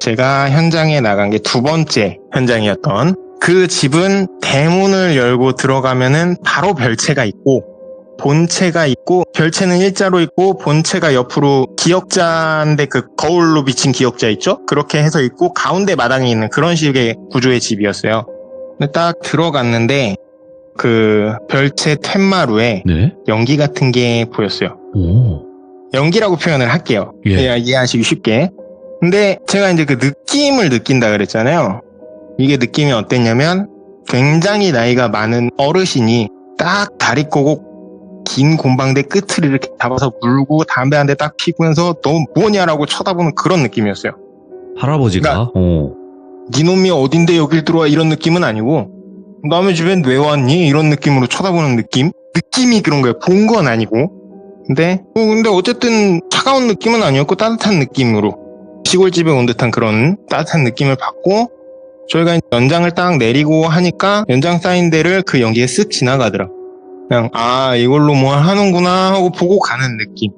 Speaker 2: 제가 현장에 나간 게 두 번째 현장이었던, 그 집은 대문을 열고 들어가면은 바로 별채가 있고 본체가 있고, 별채는 일자로 있고 본체가 옆으로 기역자인데 그 거울로 비친 기역자 있죠? 그렇게 해서 있고 가운데 마당에 있는 그런 식의 구조의 집이었어요. 근데 딱 들어갔는데 그 별채 툇마루에
Speaker 1: 네.
Speaker 2: 연기 같은 게 보였어요.
Speaker 1: 오.
Speaker 2: 연기라고 표현을 할게요.
Speaker 1: 예.
Speaker 2: 이해하시기 쉽게. 근데 제가 이제 그 느낌을 느낀다 그랬잖아요. 이게 느낌이 어땠냐면, 굉장히 나이가 많은 어르신이 딱 다리 꼬고 긴 곰방대 끝을 이렇게 잡아서 물고 담배 한 대 딱 피우면서 너 뭐냐라고 쳐다보는 그런 느낌이었어요.
Speaker 1: 할아버지가.
Speaker 2: 니놈이 어딘데 여길 들어와, 이런 느낌은 아니고, 남의 집엔 왜 왔니? 이런 느낌으로 쳐다보는 느낌? 느낌이 그런 거예요. 본 건 아니고. 근데 어쨌든 차가운 느낌은 아니었고 따뜻한 느낌으로, 시골집에 온 듯한 그런 따뜻한 느낌을 받고, 저희가 연장을 딱 내리고 하니까 연장 사인대를 그 연기에 쓱 지나가더라. 그냥 이걸로 뭘 하는구나 하고 보고 가는 느낌.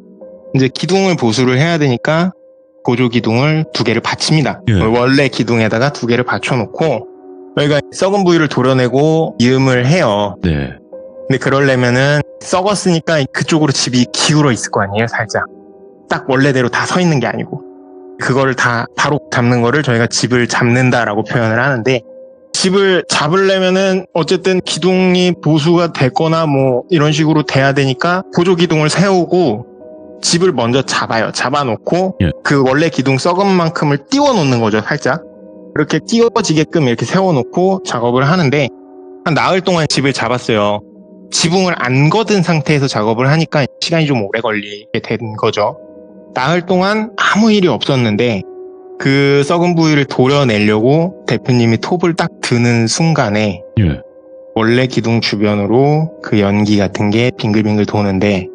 Speaker 2: 이제 기둥을 보수를 해야 되니까 보조 기둥을 2개를 받칩니다.
Speaker 1: 예.
Speaker 2: 원래 기둥에다가 2개를 받쳐놓고 저희가 썩은 부위를 도려내고 이음을 해요.
Speaker 1: 네.
Speaker 2: 근데 그러려면은 썩었으니까 그쪽으로 집이 기울어 있을 거 아니에요, 살짝. 딱 원래대로 다 서 있는 게 아니고. 그거를 다 바로 잡는 거를 저희가 집을 잡는다라고 표현을 하는데, 집을 잡으려면은 어쨌든 기둥이 보수가 됐거나 뭐 이런 식으로 돼야 되니까 보조 기둥을 세우고 집을 먼저 잡아요. 잡아놓고
Speaker 1: 예.
Speaker 2: 그 원래 기둥 썩은 만큼을 띄워 놓는 거죠, 살짝. 그렇게 띄워지게끔 이렇게 세워놓고 작업을 하는데, 한 나흘 동안 집을 잡았어요. 지붕을 안 걷은 상태에서 작업을 하니까 시간이 좀 오래 걸리게 된 거죠. 나흘 동안 아무 일이 없었는데 그 썩은 부위를 도려내려고 대표님이 톱을 딱 드는 순간에
Speaker 1: 예.
Speaker 2: 원래 기둥 주변으로 그 연기 같은 게 빙글빙글 도는데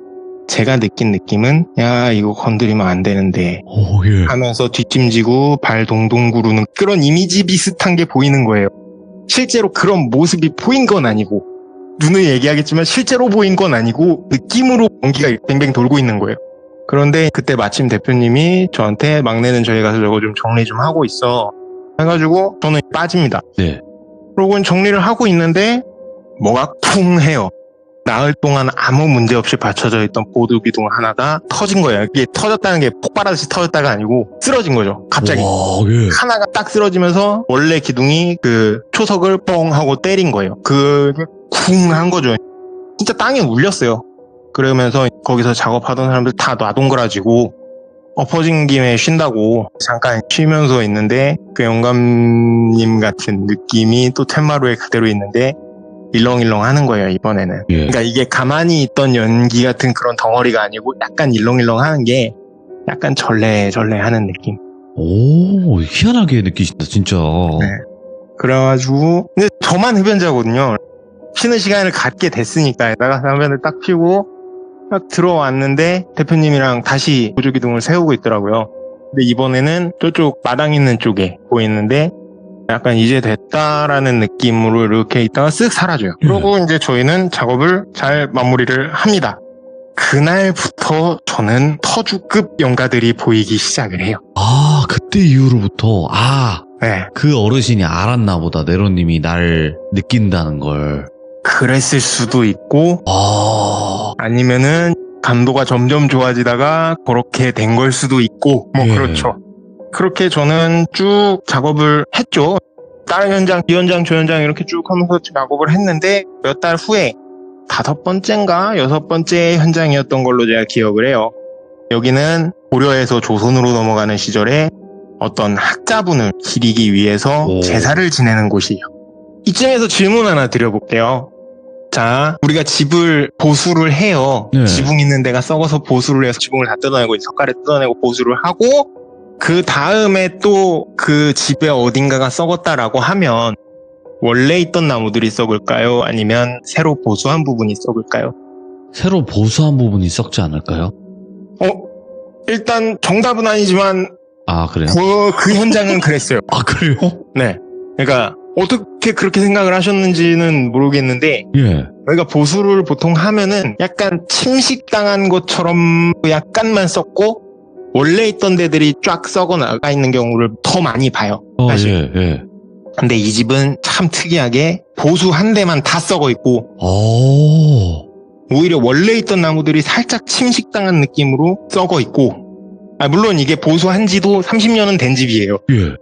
Speaker 2: 제가 느낀 느낌은 야 이거 건드리면 안 되는데
Speaker 1: 예.
Speaker 2: 하면서 뒷짐지고 발 동동 구르는 그런 이미지 비슷한 게 보이는 거예요. 실제로 그런 모습이 보인 건 아니고 눈을 얘기하겠지만 실제로 보인 건 아니고 느낌으로 연기가 뱅뱅 돌고 있는 거예요. 그런데 그때 마침 대표님이 저한테 막내는 저희 가서 저거 좀 정리 좀 하고 있어 해가지고 저는 빠집니다.
Speaker 1: 네.
Speaker 2: 그러고 정리를 하고 있는데 뭐가 쿵 해요. 나흘 동안 아무 문제 없이 받쳐져 있던 보드 기둥 하나가 터진 거예요. 이게 터졌다는 게 폭발하듯이 터졌다가 아니고 쓰러진 거죠. 갑자기.
Speaker 1: 와, 예.
Speaker 2: 하나가 딱 쓰러지면서 원래 기둥이 그 초석을 뻥 하고 때린 거예요. 그게 쿵 한 거죠. 진짜 땅에 울렸어요. 그러면서 거기서 작업하던 사람들 다 놔동그라지고 엎어진 김에 쉰다고 잠깐 쉬면서 있는데 그 영감님 같은 느낌이 또 텐마루에 그대로 있는데 일렁일렁 하는 거예요, 이번에는.
Speaker 1: 예.
Speaker 2: 그러니까 이게 가만히 있던 연기 같은 그런 덩어리가 아니고 약간 일렁일렁 하는 게 약간 절레절레 하는 느낌.
Speaker 1: 오, 희한하게 느끼신다, 진짜.
Speaker 2: 네. 그래가지고, 근데 저만 흡연자거든요. 쉬는 시간을 갖게 됐으니까, 나가서 흡연을 딱 피우고, 딱 들어왔는데, 대표님이랑 다시 보조기둥을 세우고 있더라고요. 근데 이번에는 저쪽 마당 있는 쪽에 보이는데, 약간 이제 됐다라는 느낌으로 이렇게 있다가 쓱 사라져요. 그러고 이제 저희는 작업을 잘 마무리를 합니다. 그날부터 저는 터주급 연가들이 보이기 시작을 해요.
Speaker 1: 아, 그때 이후로부터,
Speaker 2: 네.
Speaker 1: 그 어르신이 알았나 보다, 네로님이 날 느낀다는 걸.
Speaker 2: 그랬을 수도 있고, 아니면은 감도가 점점 좋아지다가 그렇게 된 걸 수도 있고, 뭐
Speaker 1: 예.
Speaker 2: 그렇죠. 그렇게 저는 쭉 작업을 했죠. 다른 현장, 비현장, 조현장 이렇게 쭉 하면서 작업을 했는데 몇 달 후에 5번째인가 6번째 현장이었던 걸로 제가 기억을 해요. 여기는 고려에서 조선으로 넘어가는 시절에 어떤 학자분을 기리기 위해서 제사를 지내는 곳이에요. 이쯤에서 질문 하나 드려볼게요. 자, 우리가 집을 보수를 해요.
Speaker 1: 네.
Speaker 2: 지붕 있는 데가 썩어서 보수를 해서 지붕을 다 뜯어내고 석가래 뜯어내고 보수를 하고 그 다음에 또 그 집에 어딘가가 썩었다라고 하면 원래 있던 나무들이 썩을까요? 아니면 새로 보수한 부분이 썩을까요?
Speaker 1: 새로 보수한 부분이 썩지 않을까요?
Speaker 2: 일단 정답은 아니지만
Speaker 1: 아, 그래요?
Speaker 2: 그 현장은 그랬어요.
Speaker 1: 아, 그래요?
Speaker 2: 네. 그러니까 어떻게 그렇게 생각을 하셨는지는 모르겠는데
Speaker 1: 예.
Speaker 2: 저희가 보수를 보통 하면은 약간 침식당한 것처럼 약간만 썩고 원래 있던 데들이 쫙 썩어 나가 있는 경우를 더 많이 봐요. 사실.
Speaker 1: 예.
Speaker 2: 근데 이 집은 참 특이하게 보수 한 대만 다 썩어 있고 오히려 원래 있던 나무들이 살짝 침식당한 느낌으로 썩어 있고 물론 이게 보수한 지도 30년은 된 집이에요.
Speaker 1: 예.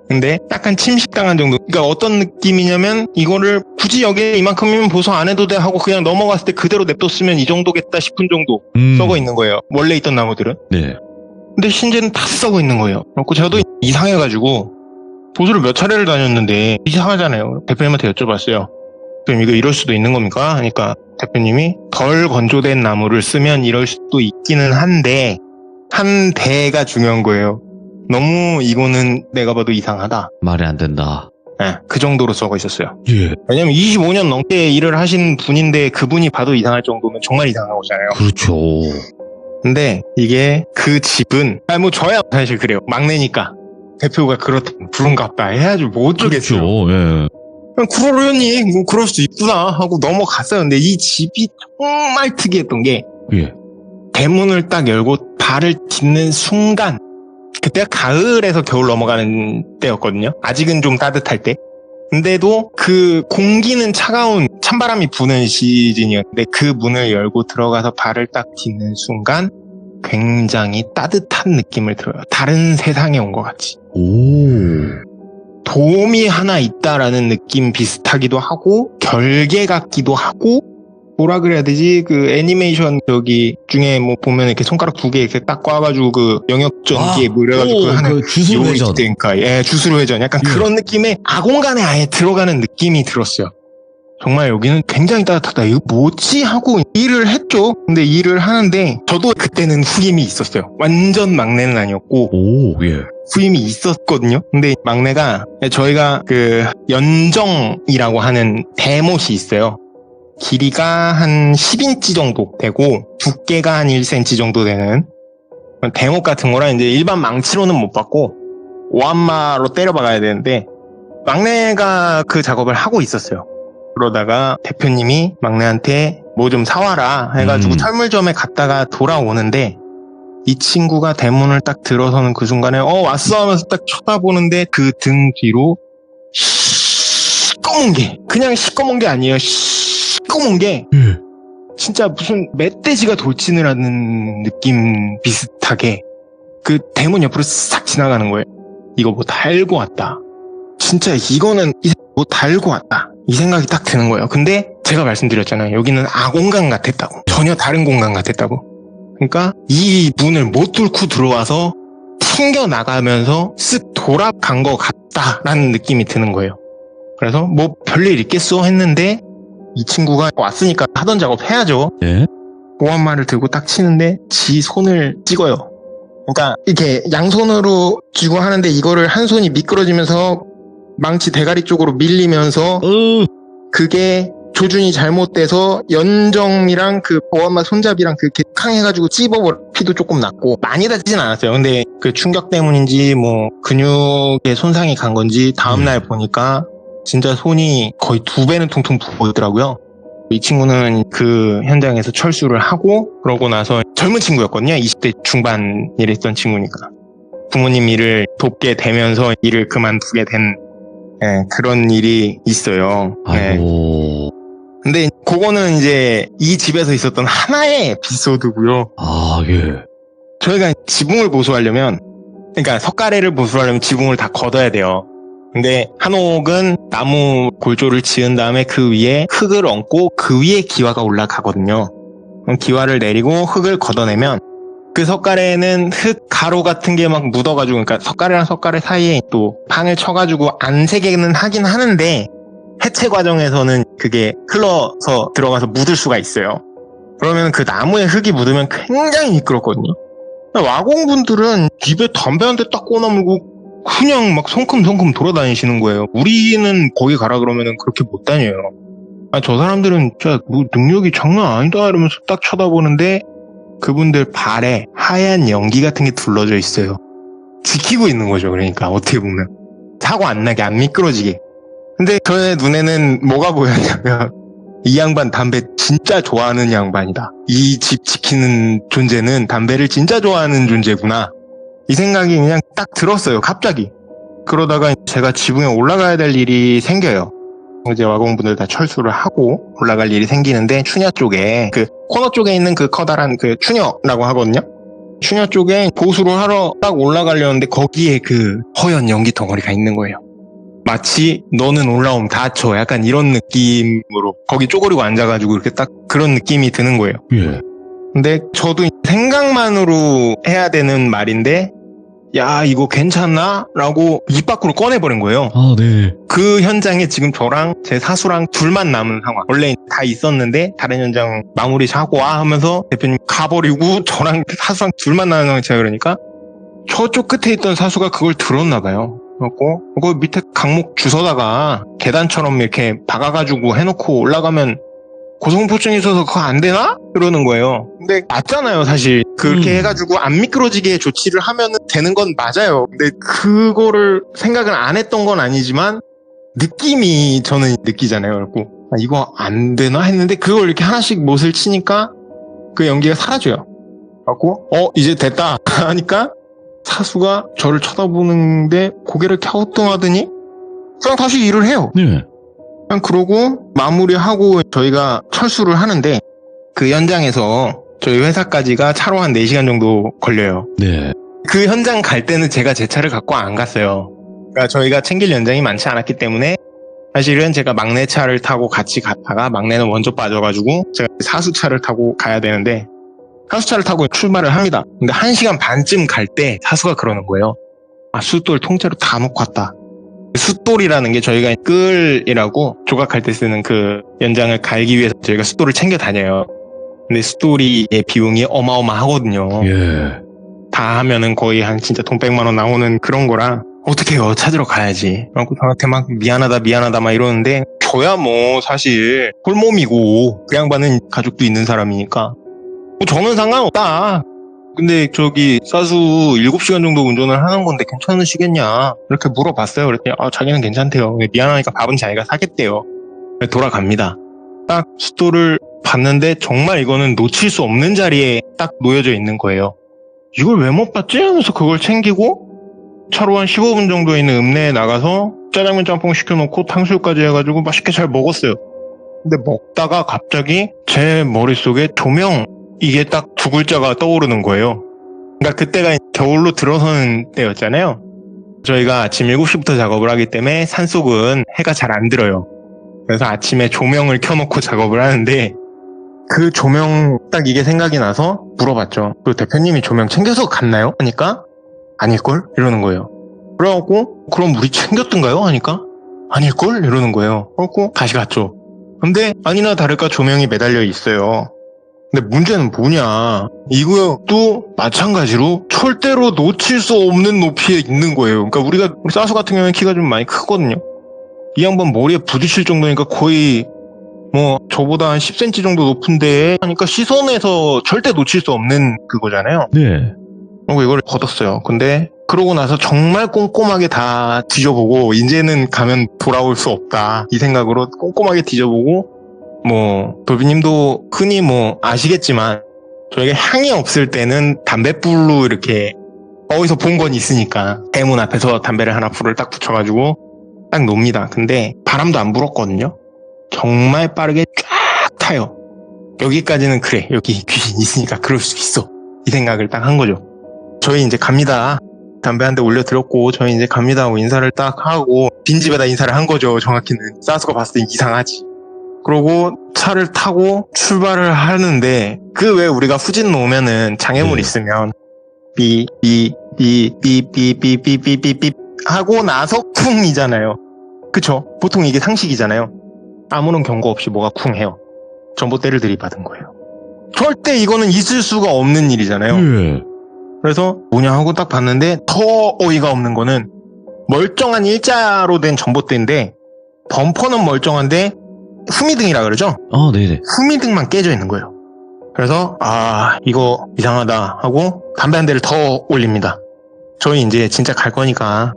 Speaker 2: 근데 약간 침식당한 정도. 그러니까 어떤 느낌이냐면 이거를 굳이 여기에 이만큼이면 보수 안 해도 돼 하고 그냥 넘어갔을 때 그대로 냅뒀으면 이 정도겠다 싶은 정도 썩어 있는 거예요. 원래 있던 나무들은.
Speaker 1: 네.
Speaker 2: 근데 신재는 다 썩어 있는 거예요. 그래서 저도 이상해가지고 보수를 몇 차례를 다녔는데 이상하잖아요. 대표님한테 여쭤봤어요. 그럼 이거 이럴 수도 있는 겁니까? 하니까 대표님이 덜 건조된 나무를 쓰면 이럴 수도 있기는 한데 한 대가 중요한 거예요. 너무 이거는 내가 봐도 이상하다.
Speaker 1: 말이 안 된다.
Speaker 2: 네, 그 정도로 썩어 있었어요.
Speaker 1: 예.
Speaker 2: 왜냐면 25년 넘게 일을 하신 분인데 그분이 봐도 이상할 정도면 정말 이상한 거잖아요.
Speaker 1: 그렇죠.
Speaker 2: 근데 이게 그 집은 뭐 저야 사실 그래요. 막내니까 대표가 그렇다면 부른갑다 해야지 뭐 어쩌겠어요.
Speaker 1: 그렇죠. 예.
Speaker 2: 그냥 그러려니 뭐 그럴 수 있구나 하고 넘어갔어요. 근데 이 집이 정말 특이했던 게
Speaker 1: 예.
Speaker 2: 대문을 딱 열고 발을 딛는 순간 그때가 가을에서 겨울 넘어가는 때였거든요. 아직은 좀 따뜻할 때. 근데도 그 공기는 차가운 찬바람이 부는 시즌이었는데 그 문을 열고 들어가서 발을 딱 딛는 순간 굉장히 따뜻한 느낌을 들어요. 다른 세상에 온 것 같이. 돔이 하나 있다라는 느낌 비슷하기도 하고 결계 같기도 하고 뭐라 그래야 되지? 그 애니메이션 저기 중에 뭐 보면 이렇게 손가락 2개 이렇게 딱 꽈가지고 그 영역전기에 물려가지고 하는
Speaker 1: 그 주술 회전.
Speaker 2: 예, 주술 회전. 약간 그런 느낌의 아공간에 아예 들어가는 느낌이 들었어요. 정말 여기는 굉장히 따뜻하다. 이거 뭐지? 하고 일을 했죠. 근데 일을 하는데 저도 그때는 후임이 있었어요. 완전 막내는 아니었고
Speaker 1: 오, 예.
Speaker 2: 후임이 있었거든요. 근데 막내가 저희가 그 연정이라고 하는 대못이 있어요. 길이가 한 10인치 정도 되고 두께가 한 1cm 정도 되는 대못 같은 거라 이제 일반 망치로는 못 받고 오한마로 때려 박아야 되는데 막내가 그 작업을 하고 있었어요. 그러다가 대표님이 막내한테 뭐 좀 사와라 해가지고 철물점에 갔다가 돌아오는데 이 친구가 대문을 딱 들어서는 그 순간에 왔어 하면서 딱 쳐다보는데 그 등 뒤로 시꺼먼 게 그냥 시꺼먼 게 아니에요. 시꺼먼 게 진짜 무슨 멧돼지가 돌진을 하는 느낌 비슷하게 그 대문 옆으로 싹 지나가는 거예요. 이거 뭐 달고 왔다. 진짜 이거는 뭐 달고 왔다. 이 생각이 딱 드는 거예요. 근데 제가 말씀드렸잖아요. 여기는 공간 같았다고. 전혀 다른 공간 같았다고. 그러니까 이 문을 못 뚫고 들어와서 튕겨나가면서 쓱 돌아간 것 같다라는 느낌이 드는 거예요. 그래서 뭐 별일 있겠어 했는데 이 친구가 왔으니까 하던 작업 해야죠.
Speaker 1: 예?
Speaker 2: 보안말을 들고 딱 치는데 지 손을 찍어요. 그러니까 이렇게 양손으로 쥐고 하는데 이거를 한 손이 미끄러지면서 망치 대가리 쪽으로 밀리면서 그게 조준이 잘못돼서 연정이랑 그 보안말 손잡이랑 그렇게 캉해가지고 찝어버려. 피도 조금 났고 많이 다치진 않았어요. 근데 그 충격 때문인지 뭐 근육에 손상이 간 건지 다음날 보니까 진짜 손이 거의 2배는 통통 부었더라고요. 이 친구는 그 현장에서 철수를 하고 그러고 나서 젊은 친구였거든요. 20대 중반 일했던 친구니까. 부모님 일을 돕게 되면서 일을 그만두게 된 그런 일이 있어요.
Speaker 1: 아이고.
Speaker 2: 근데 그거는 이제 이 집에서 있었던 하나의 에피소드고요.
Speaker 1: 아, 예.
Speaker 2: 저희가 지붕을 보수하려면 그러니까 석가래를 보수하려면 지붕을 다 걷어야 돼요. 근데 한옥은 나무 골조를 지은 다음에 그 위에 흙을 얹고 그 위에 기와가 올라가거든요. 그럼 기와를 내리고 흙을 걷어내면 그 석가래는 흙 가루 같은 게 막 묻어가지고 그러니까 석가래랑 석가래 사이에 또 판을 쳐가지고 안새게는 하긴 하는데 해체 과정에서는 그게 흘러서 들어가서 묻을 수가 있어요. 그러면 그 나무에 흙이 묻으면 굉장히 미끄럽거든요. 와공분들은 입에 담배 한 대 딱 꽂아물고 그냥 막 성큼성큼 돌아다니시는 거예요. 우리는 거기 가라 그러면은 그렇게 못 다녀요. 저 사람들은 진짜 뭐 능력이 장난 아니다 이러면서 딱 쳐다보는데 그분들 발에 하얀 연기 같은 게 둘러져 있어요. 지키고 있는 거죠. 그러니까 어떻게 보면 사고 안 나게 안 미끄러지게. 근데 저의 눈에는 뭐가 보였냐면 이 양반 담배 진짜 좋아하는 양반이다. 이 집 지키는 존재는 담배를 진짜 좋아하는 존재구나. 이 생각이 그냥 딱 들었어요. 갑자기. 그러다가 제가 지붕에 올라가야 될 일이 생겨요. 이제 와공분들 다 철수를 하고 올라갈 일이 생기는데 추녀 쪽에 그 코너 쪽에 있는 그 커다란 그 추녀라고 하거든요. 추녀 쪽에 보수를 하러 딱 올라가려는데 거기에 그 허연 연기 덩어리가 있는 거예요. 마치 너는 올라오면 다쳐 약간 이런 느낌으로 거기 쪼그리고 앉아가지고 이렇게 딱 그런 느낌이 드는 거예요.
Speaker 1: 예.
Speaker 2: 근데 저도 생각만으로 해야 되는 말인데 야 이거 괜찮나? 라고 입 밖으로 꺼내버린 거예요.
Speaker 1: 아, 네.
Speaker 2: 그 현장에 지금 저랑 제 사수랑 둘만 남은 상황. 원래 다 있었는데 다른 현장 마무리 하고 와 하면서 대표님 가버리고 저랑 사수랑 둘만 남은 상황이 제가 그러니까 저쪽 끝에 있던 사수가 그걸 들었나 봐요. 그래갖고 그거 밑에 강목 주워다가 계단처럼 이렇게 박아가지고 해놓고 올라가면 고소공포증이 있어서 그거 안 되나? 그러는 거예요. 근데 맞잖아요, 사실. 그렇게 해가지고 안 미끄러지게 조치를 하면 되는 건 맞아요. 근데 그거를 생각을 안 했던 건 아니지만 느낌이 저는 느끼잖아요. 그래갖고 이거 안 되나 했는데 그걸 이렇게 하나씩 못을 치니까 그 연기가 사라져요. 그래갖고 이제 됐다 하니까 사수가 저를 쳐다보는데 고개를 갸우뚱하더니 그냥 다시 일을 해요.
Speaker 1: 네.
Speaker 2: 그냥 그러고 마무리하고 저희가 철수를 하는데 그 현장에서 저희 회사까지가 차로 한 4시간 정도 걸려요.
Speaker 1: 네.
Speaker 2: 그 현장 갈 때는 제가 제 차를 갖고 안 갔어요. 그러니까 저희가 챙길 연장이 많지 않았기 때문에 사실은 제가 막내 차를 타고 같이 갔다가 막내는 먼저 빠져가지고 제가 사수차를 타고 가야 되는데 사수차를 타고 출발을 합니다. 근데 1시간 반쯤 갈 때 사수가 그러는 거예요. 아, 수돌 통째로 다 놓고 왔다. 숫돌이라는 게 저희가 끌이라고 조각할 때 쓰는 그 연장을 갈기 위해서 저희가 숫돌을 챙겨 다녀요. 근데 숫돌이의 비용이 어마어마하거든요.
Speaker 1: 예.
Speaker 2: 다 하면은 거의 한 진짜 돈 100만 원 나오는 그런 거라 어떻게 해요? 찾으러 가야지. 그래갖고 저한테 막 미안하다 막 이러는데 저야 뭐 사실 홀몸이고 그 양반은 가족도 있는 사람이니까 뭐 저는 상관없다. 근데 저기 사수 7시간 정도 운전을 하는 건데 괜찮으시겠냐 이렇게 물어봤어요. 그랬더니 자기는 괜찮대요. 미안하니까 밥은 자기가 사겠대요. 돌아갑니다. 딱 숫돌을 봤는데 정말 이거는 놓칠 수 없는 자리에 딱 놓여져 있는 거예요. 이걸 왜 못 봤지? 하면서 그걸 챙기고 차로 한 15분 정도 있는 읍내에 나가서 짜장면 짬뽕 시켜놓고 탕수육까지 해가지고 맛있게 잘 먹었어요. 근데 먹다가 갑자기 제 머릿속에 조명 이게 딱 두 글자가 떠오르는 거예요. 그러니까 그때가 겨울로 들어서는 때였잖아요. 저희가 아침 7시부터 작업을 하기 때문에 산속은 해가 잘 안 들어요. 그래서 아침에 조명을 켜놓고 작업을 하는데 그 조명 딱 이게 생각이 나서 물어봤죠. 그 대표님이 조명 챙겨서 갔나요? 하니까 아닐걸? 이러는 거예요. 그래갖고 그럼 우리 챙겼던가요? 하니까 아닐걸? 이러는 거예요. 그래갖고 다시 갔죠. 근데 아니나 다를까 조명이 매달려 있어요. 근데 문제는 뭐냐, 이것도 마찬가지로 절대로 놓칠 수 없는 높이에 있는 거예요. 그러니까 우리 사수 같은 경우는 키가 좀 많이 크거든요. 이 양반 머리에 부딪힐 정도니까 거의 뭐 저보다 한 10cm 정도 높은데 하니까 시선에서 절대 놓칠 수 없는 그거잖아요.
Speaker 1: 네.
Speaker 2: 그리고 이걸 걷었어요. 근데 그러고 나서 정말 꼼꼼하게 다 뒤져보고 이제는 가면 돌아올 수 없다 이 생각으로 꼼꼼하게 뒤져보고, 뭐 돌비님도 흔히 뭐 아시겠지만 저에게 향이 없을 때는 담뱃불로 이렇게 어디서 본 건 있으니까 대문 앞에서 담배를 하나 불을 딱 붙여가지고 딱 놉니다. 근데 바람도 안 불었거든요. 정말 빠르게 쫙 타요. 여기까지는 그래, 여기 귀신 있으니까 그럴 수 있어 이 생각을 딱 한 거죠. 저희 이제 갑니다. 담배 한 대 올려드렸고 저희 이제 갑니다 하고 인사를 딱 하고 빈집에다 인사를 한 거죠. 정확히는 사수가 봤을 때 이상하지. 그러고 차를 타고 출발을 하는데 그 외에 우리가 후진 놓으면은 장애물 있으면 삐삐삐삐삐삐삐삐삐 하고 나서 쿵이잖아요. 그쵸? 보통 이게 상식이잖아요. 아무런 경고 없이 뭐가 쿵해요. 전봇대를 들이받은 거예요. 절대 이거는 있을 수가 없는 일이잖아요.
Speaker 1: 예.
Speaker 2: 그래서 뭐냐 하고 딱 봤는데 더 어이가 없는 거는 멀쩡한 일자로 된 전봇대인데 범퍼는 멀쩡한데 후미등이라 그러죠?
Speaker 1: 네네.
Speaker 2: 후미등만 깨져 있는 거예요. 그래서 이거 이상하다 하고 담배 한 대를 더 올립니다. 저희 이제 진짜 갈 거니까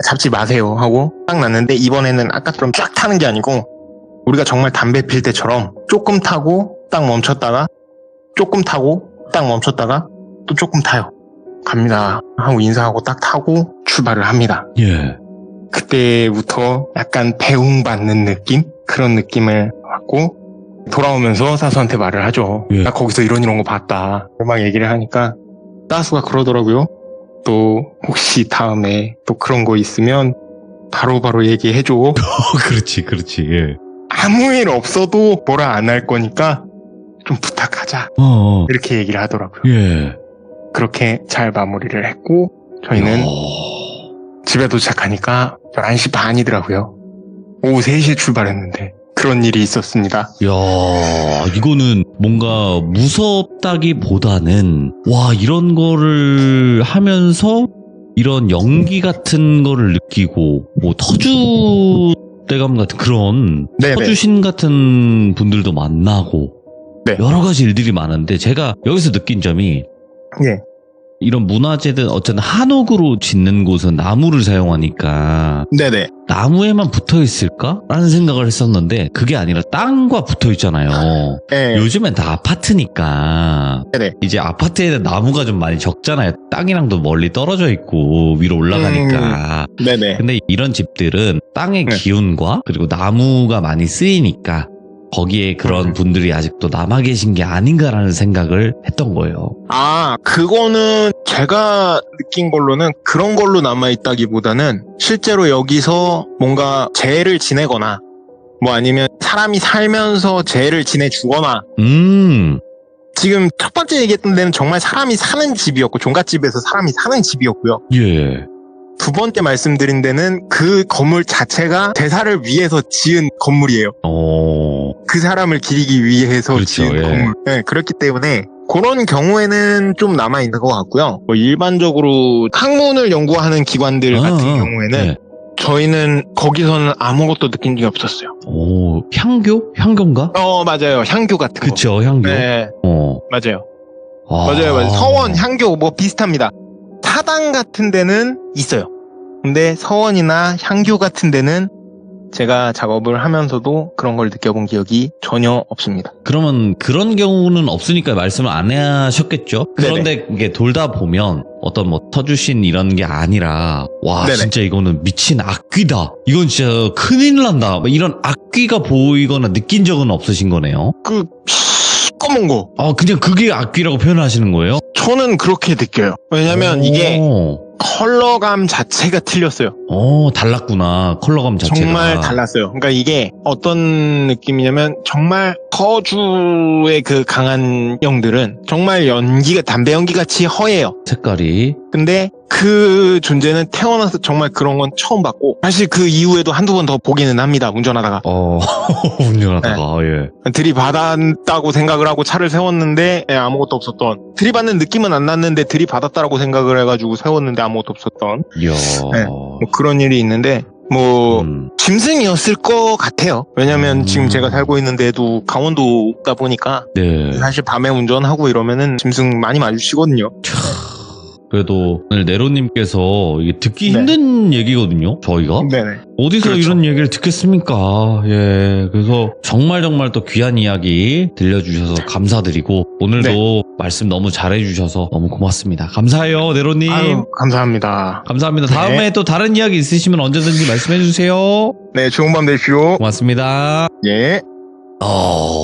Speaker 2: 잡지 마세요 하고 딱 놨는데 이번에는 아까처럼 쫙 타는 게 아니고 우리가 정말 담배 필 때처럼 조금 타고 딱 멈췄다가 조금 타고 딱 멈췄다가 또 조금 타요. 갑니다 하고 인사하고 딱 타고 출발을 합니다.
Speaker 1: 예.
Speaker 2: 그때부터 약간 배웅받는 느낌? 그런 느낌을 받고 돌아오면서 사수한테 말을 하죠.
Speaker 1: 예.
Speaker 2: 나 거기서 이런 거 봤다. 막 얘기를 하니까 사수가 그러더라고요. 또 혹시 다음에 또 그런 거 있으면 바로바로 얘기해줘.
Speaker 1: 그렇지. 예.
Speaker 2: 아무 일 없어도 뭐라 안 할 거니까 좀 부탁하자. 이렇게 얘기를 하더라고요.
Speaker 1: 예.
Speaker 2: 그렇게 잘 마무리를 했고 저희는 집에 도착하니까 11시 반이더라고요. 오후 3시에 출발했는데 그런 일이 있었습니다.
Speaker 1: 야, 이거는 뭔가 무섭다기보다는 이런 거를 하면서 이런 연기 같은 거를 느끼고 뭐 터줏대감 같은 그런
Speaker 2: 네네.
Speaker 1: 터주신 같은 분들도 만나고
Speaker 2: 네.
Speaker 1: 여러 가지 일들이 많은데 제가 여기서 느낀 점이
Speaker 2: 예.
Speaker 1: 이런 문화재든 어쨌든 한옥으로 짓는 곳은 나무를 사용하니까
Speaker 2: 네네.
Speaker 1: 나무에만 붙어 있을까? 라는 생각을 했었는데 그게 아니라 땅과 붙어 있잖아요.
Speaker 2: 네.
Speaker 1: 요즘엔 다 아파트니까
Speaker 2: 네네.
Speaker 1: 이제 아파트에는 나무가 좀 많이 적잖아요. 땅이랑도 멀리 떨어져 있고 위로 올라가니까.
Speaker 2: 네네.
Speaker 1: 근데 이런 집들은 땅의
Speaker 2: 네.
Speaker 1: 기운과 그리고 나무가 많이 쓰이니까 거기에 그런 분들이 아직도 남아 계신 게 아닌가라는 생각을 했던 거예요.
Speaker 2: 그거는 제가 느낀 걸로는 그런 걸로 남아있다기보다는 실제로 여기서 뭔가 재해를 지내거나 뭐 아니면 사람이 살면서 재해를 지내주거나 지금 첫 번째 얘기했던 데는 정말 사람이 사는 집이었고 종갓집에서 사람이 사는 집이었고요.
Speaker 1: 예.
Speaker 2: 두 번째 말씀드린 데는 그 건물 자체가 제사를 위해서 지은 건물이에요. 그 사람을 기리기 위해서
Speaker 1: 그렇죠,
Speaker 2: 지은
Speaker 1: 예.
Speaker 2: 건물. 네, 그렇기 때문에 그런 경우에는 좀 남아있는 것 같고요. 뭐 일반적으로 학문을 연구하는 기관들 같은 경우에는
Speaker 1: 네.
Speaker 2: 저희는 거기서는 아무것도 느낀 적이 없었어요.
Speaker 1: 향교? 향교인가?
Speaker 2: 맞아요. 향교 같은 거.
Speaker 1: 그쵸, 향교.
Speaker 2: 네, 맞아요.
Speaker 1: 아.
Speaker 2: 맞아요. 서원, 향교 뭐 비슷합니다. 사당 같은 데는 있어요. 근데 서원이나 향교 같은 데는 제가 작업을 하면서도 그런 걸 느껴본 기억이 전혀 없습니다.
Speaker 1: 그러면 그런 경우는 없으니까 말씀을 안 하셨겠죠? 그런데 이게 돌다 보면 어떤 뭐 터주신 이런 게 아니라 와
Speaker 2: 네네.
Speaker 1: 진짜 이거는 미친 악귀다. 이건 진짜 큰일 난다. 막 이런 악귀가 보이거나 느낀 적은 없으신 거네요.
Speaker 2: 그 검은 거.
Speaker 1: 그냥 그게 악귀라고 표현하시는 거예요?
Speaker 2: 저는 그렇게 느껴요. 왜냐면 이게 컬러감 자체가 틀렸어요.
Speaker 1: 달랐구나. 컬러감 자체가.
Speaker 2: 정말 달랐어요. 그러니까 이게 어떤 느낌이냐면 정말 터주의 그 강한 영들은 정말 연기가 담배 연기 같이 허해요.
Speaker 1: 색깔이.
Speaker 2: 근데 그 존재는 태어나서 정말 그런 건 처음 봤고 사실 그 이후에도 한두 번 더 보기는 합니다. 운전하다가.
Speaker 1: 운전하다가 예.
Speaker 2: 들이받았다고 생각을 하고 차를 세웠는데 아무것도 없었던, 들이받는 느낌은 안 났는데 들이받았다라고 생각을 해가지고 세웠는데 아무것도 없었던
Speaker 1: 이야.
Speaker 2: 뭐 그런 일이 있는데 뭐 짐승이었을 것 같아요. 왜냐면 지금 제가 살고 있는 데도 강원도다 보니까
Speaker 1: 네.
Speaker 2: 사실 밤에 운전하고 이러면은 짐승 많이 마주치거든요.
Speaker 1: 그래도 오늘 네로님께서 이게 듣기
Speaker 2: 네.
Speaker 1: 힘든 얘기거든요, 저희가.
Speaker 2: 네네.
Speaker 1: 어디서
Speaker 2: 그렇죠.
Speaker 1: 이런 얘기를 듣겠습니까? 예. 그래서 정말 또 귀한 이야기 들려주셔서 감사드리고, 오늘도 말씀 너무 잘해주셔서 너무 고맙습니다. 감사해요, 네로님.
Speaker 2: 아유, 감사합니다.
Speaker 1: 감사합니다. 다음에
Speaker 2: 네.
Speaker 1: 또 다른 이야기 있으시면 언제든지 말씀해주세요.
Speaker 2: 네, 좋은 밤 되십시오.
Speaker 1: 고맙습니다.
Speaker 2: 예.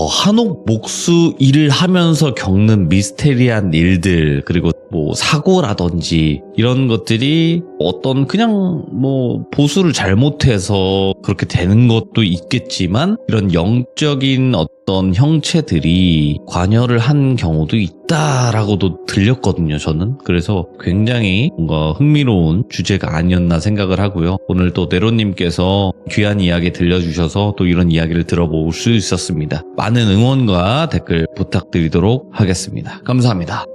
Speaker 1: 한옥 목수 일을 하면서 겪는 미스테리한 일들, 그리고 뭐 사고라든지 이런 것들이 어떤 그냥 뭐 보수를 잘못해서 그렇게 되는 것도 있겠지만 이런 영적인 어떤 형체들이 관여를 한 경우도 있다라고도 들렸거든요, 저는. 그래서 굉장히 뭔가 흥미로운 주제가 아니었나 생각을 하고요. 오늘 또 네로님께서 귀한 이야기 들려주셔서 또 이런 이야기를 들어볼 수 있었습니다. 많은 응원과 댓글 부탁드리도록 하겠습니다. 감사합니다.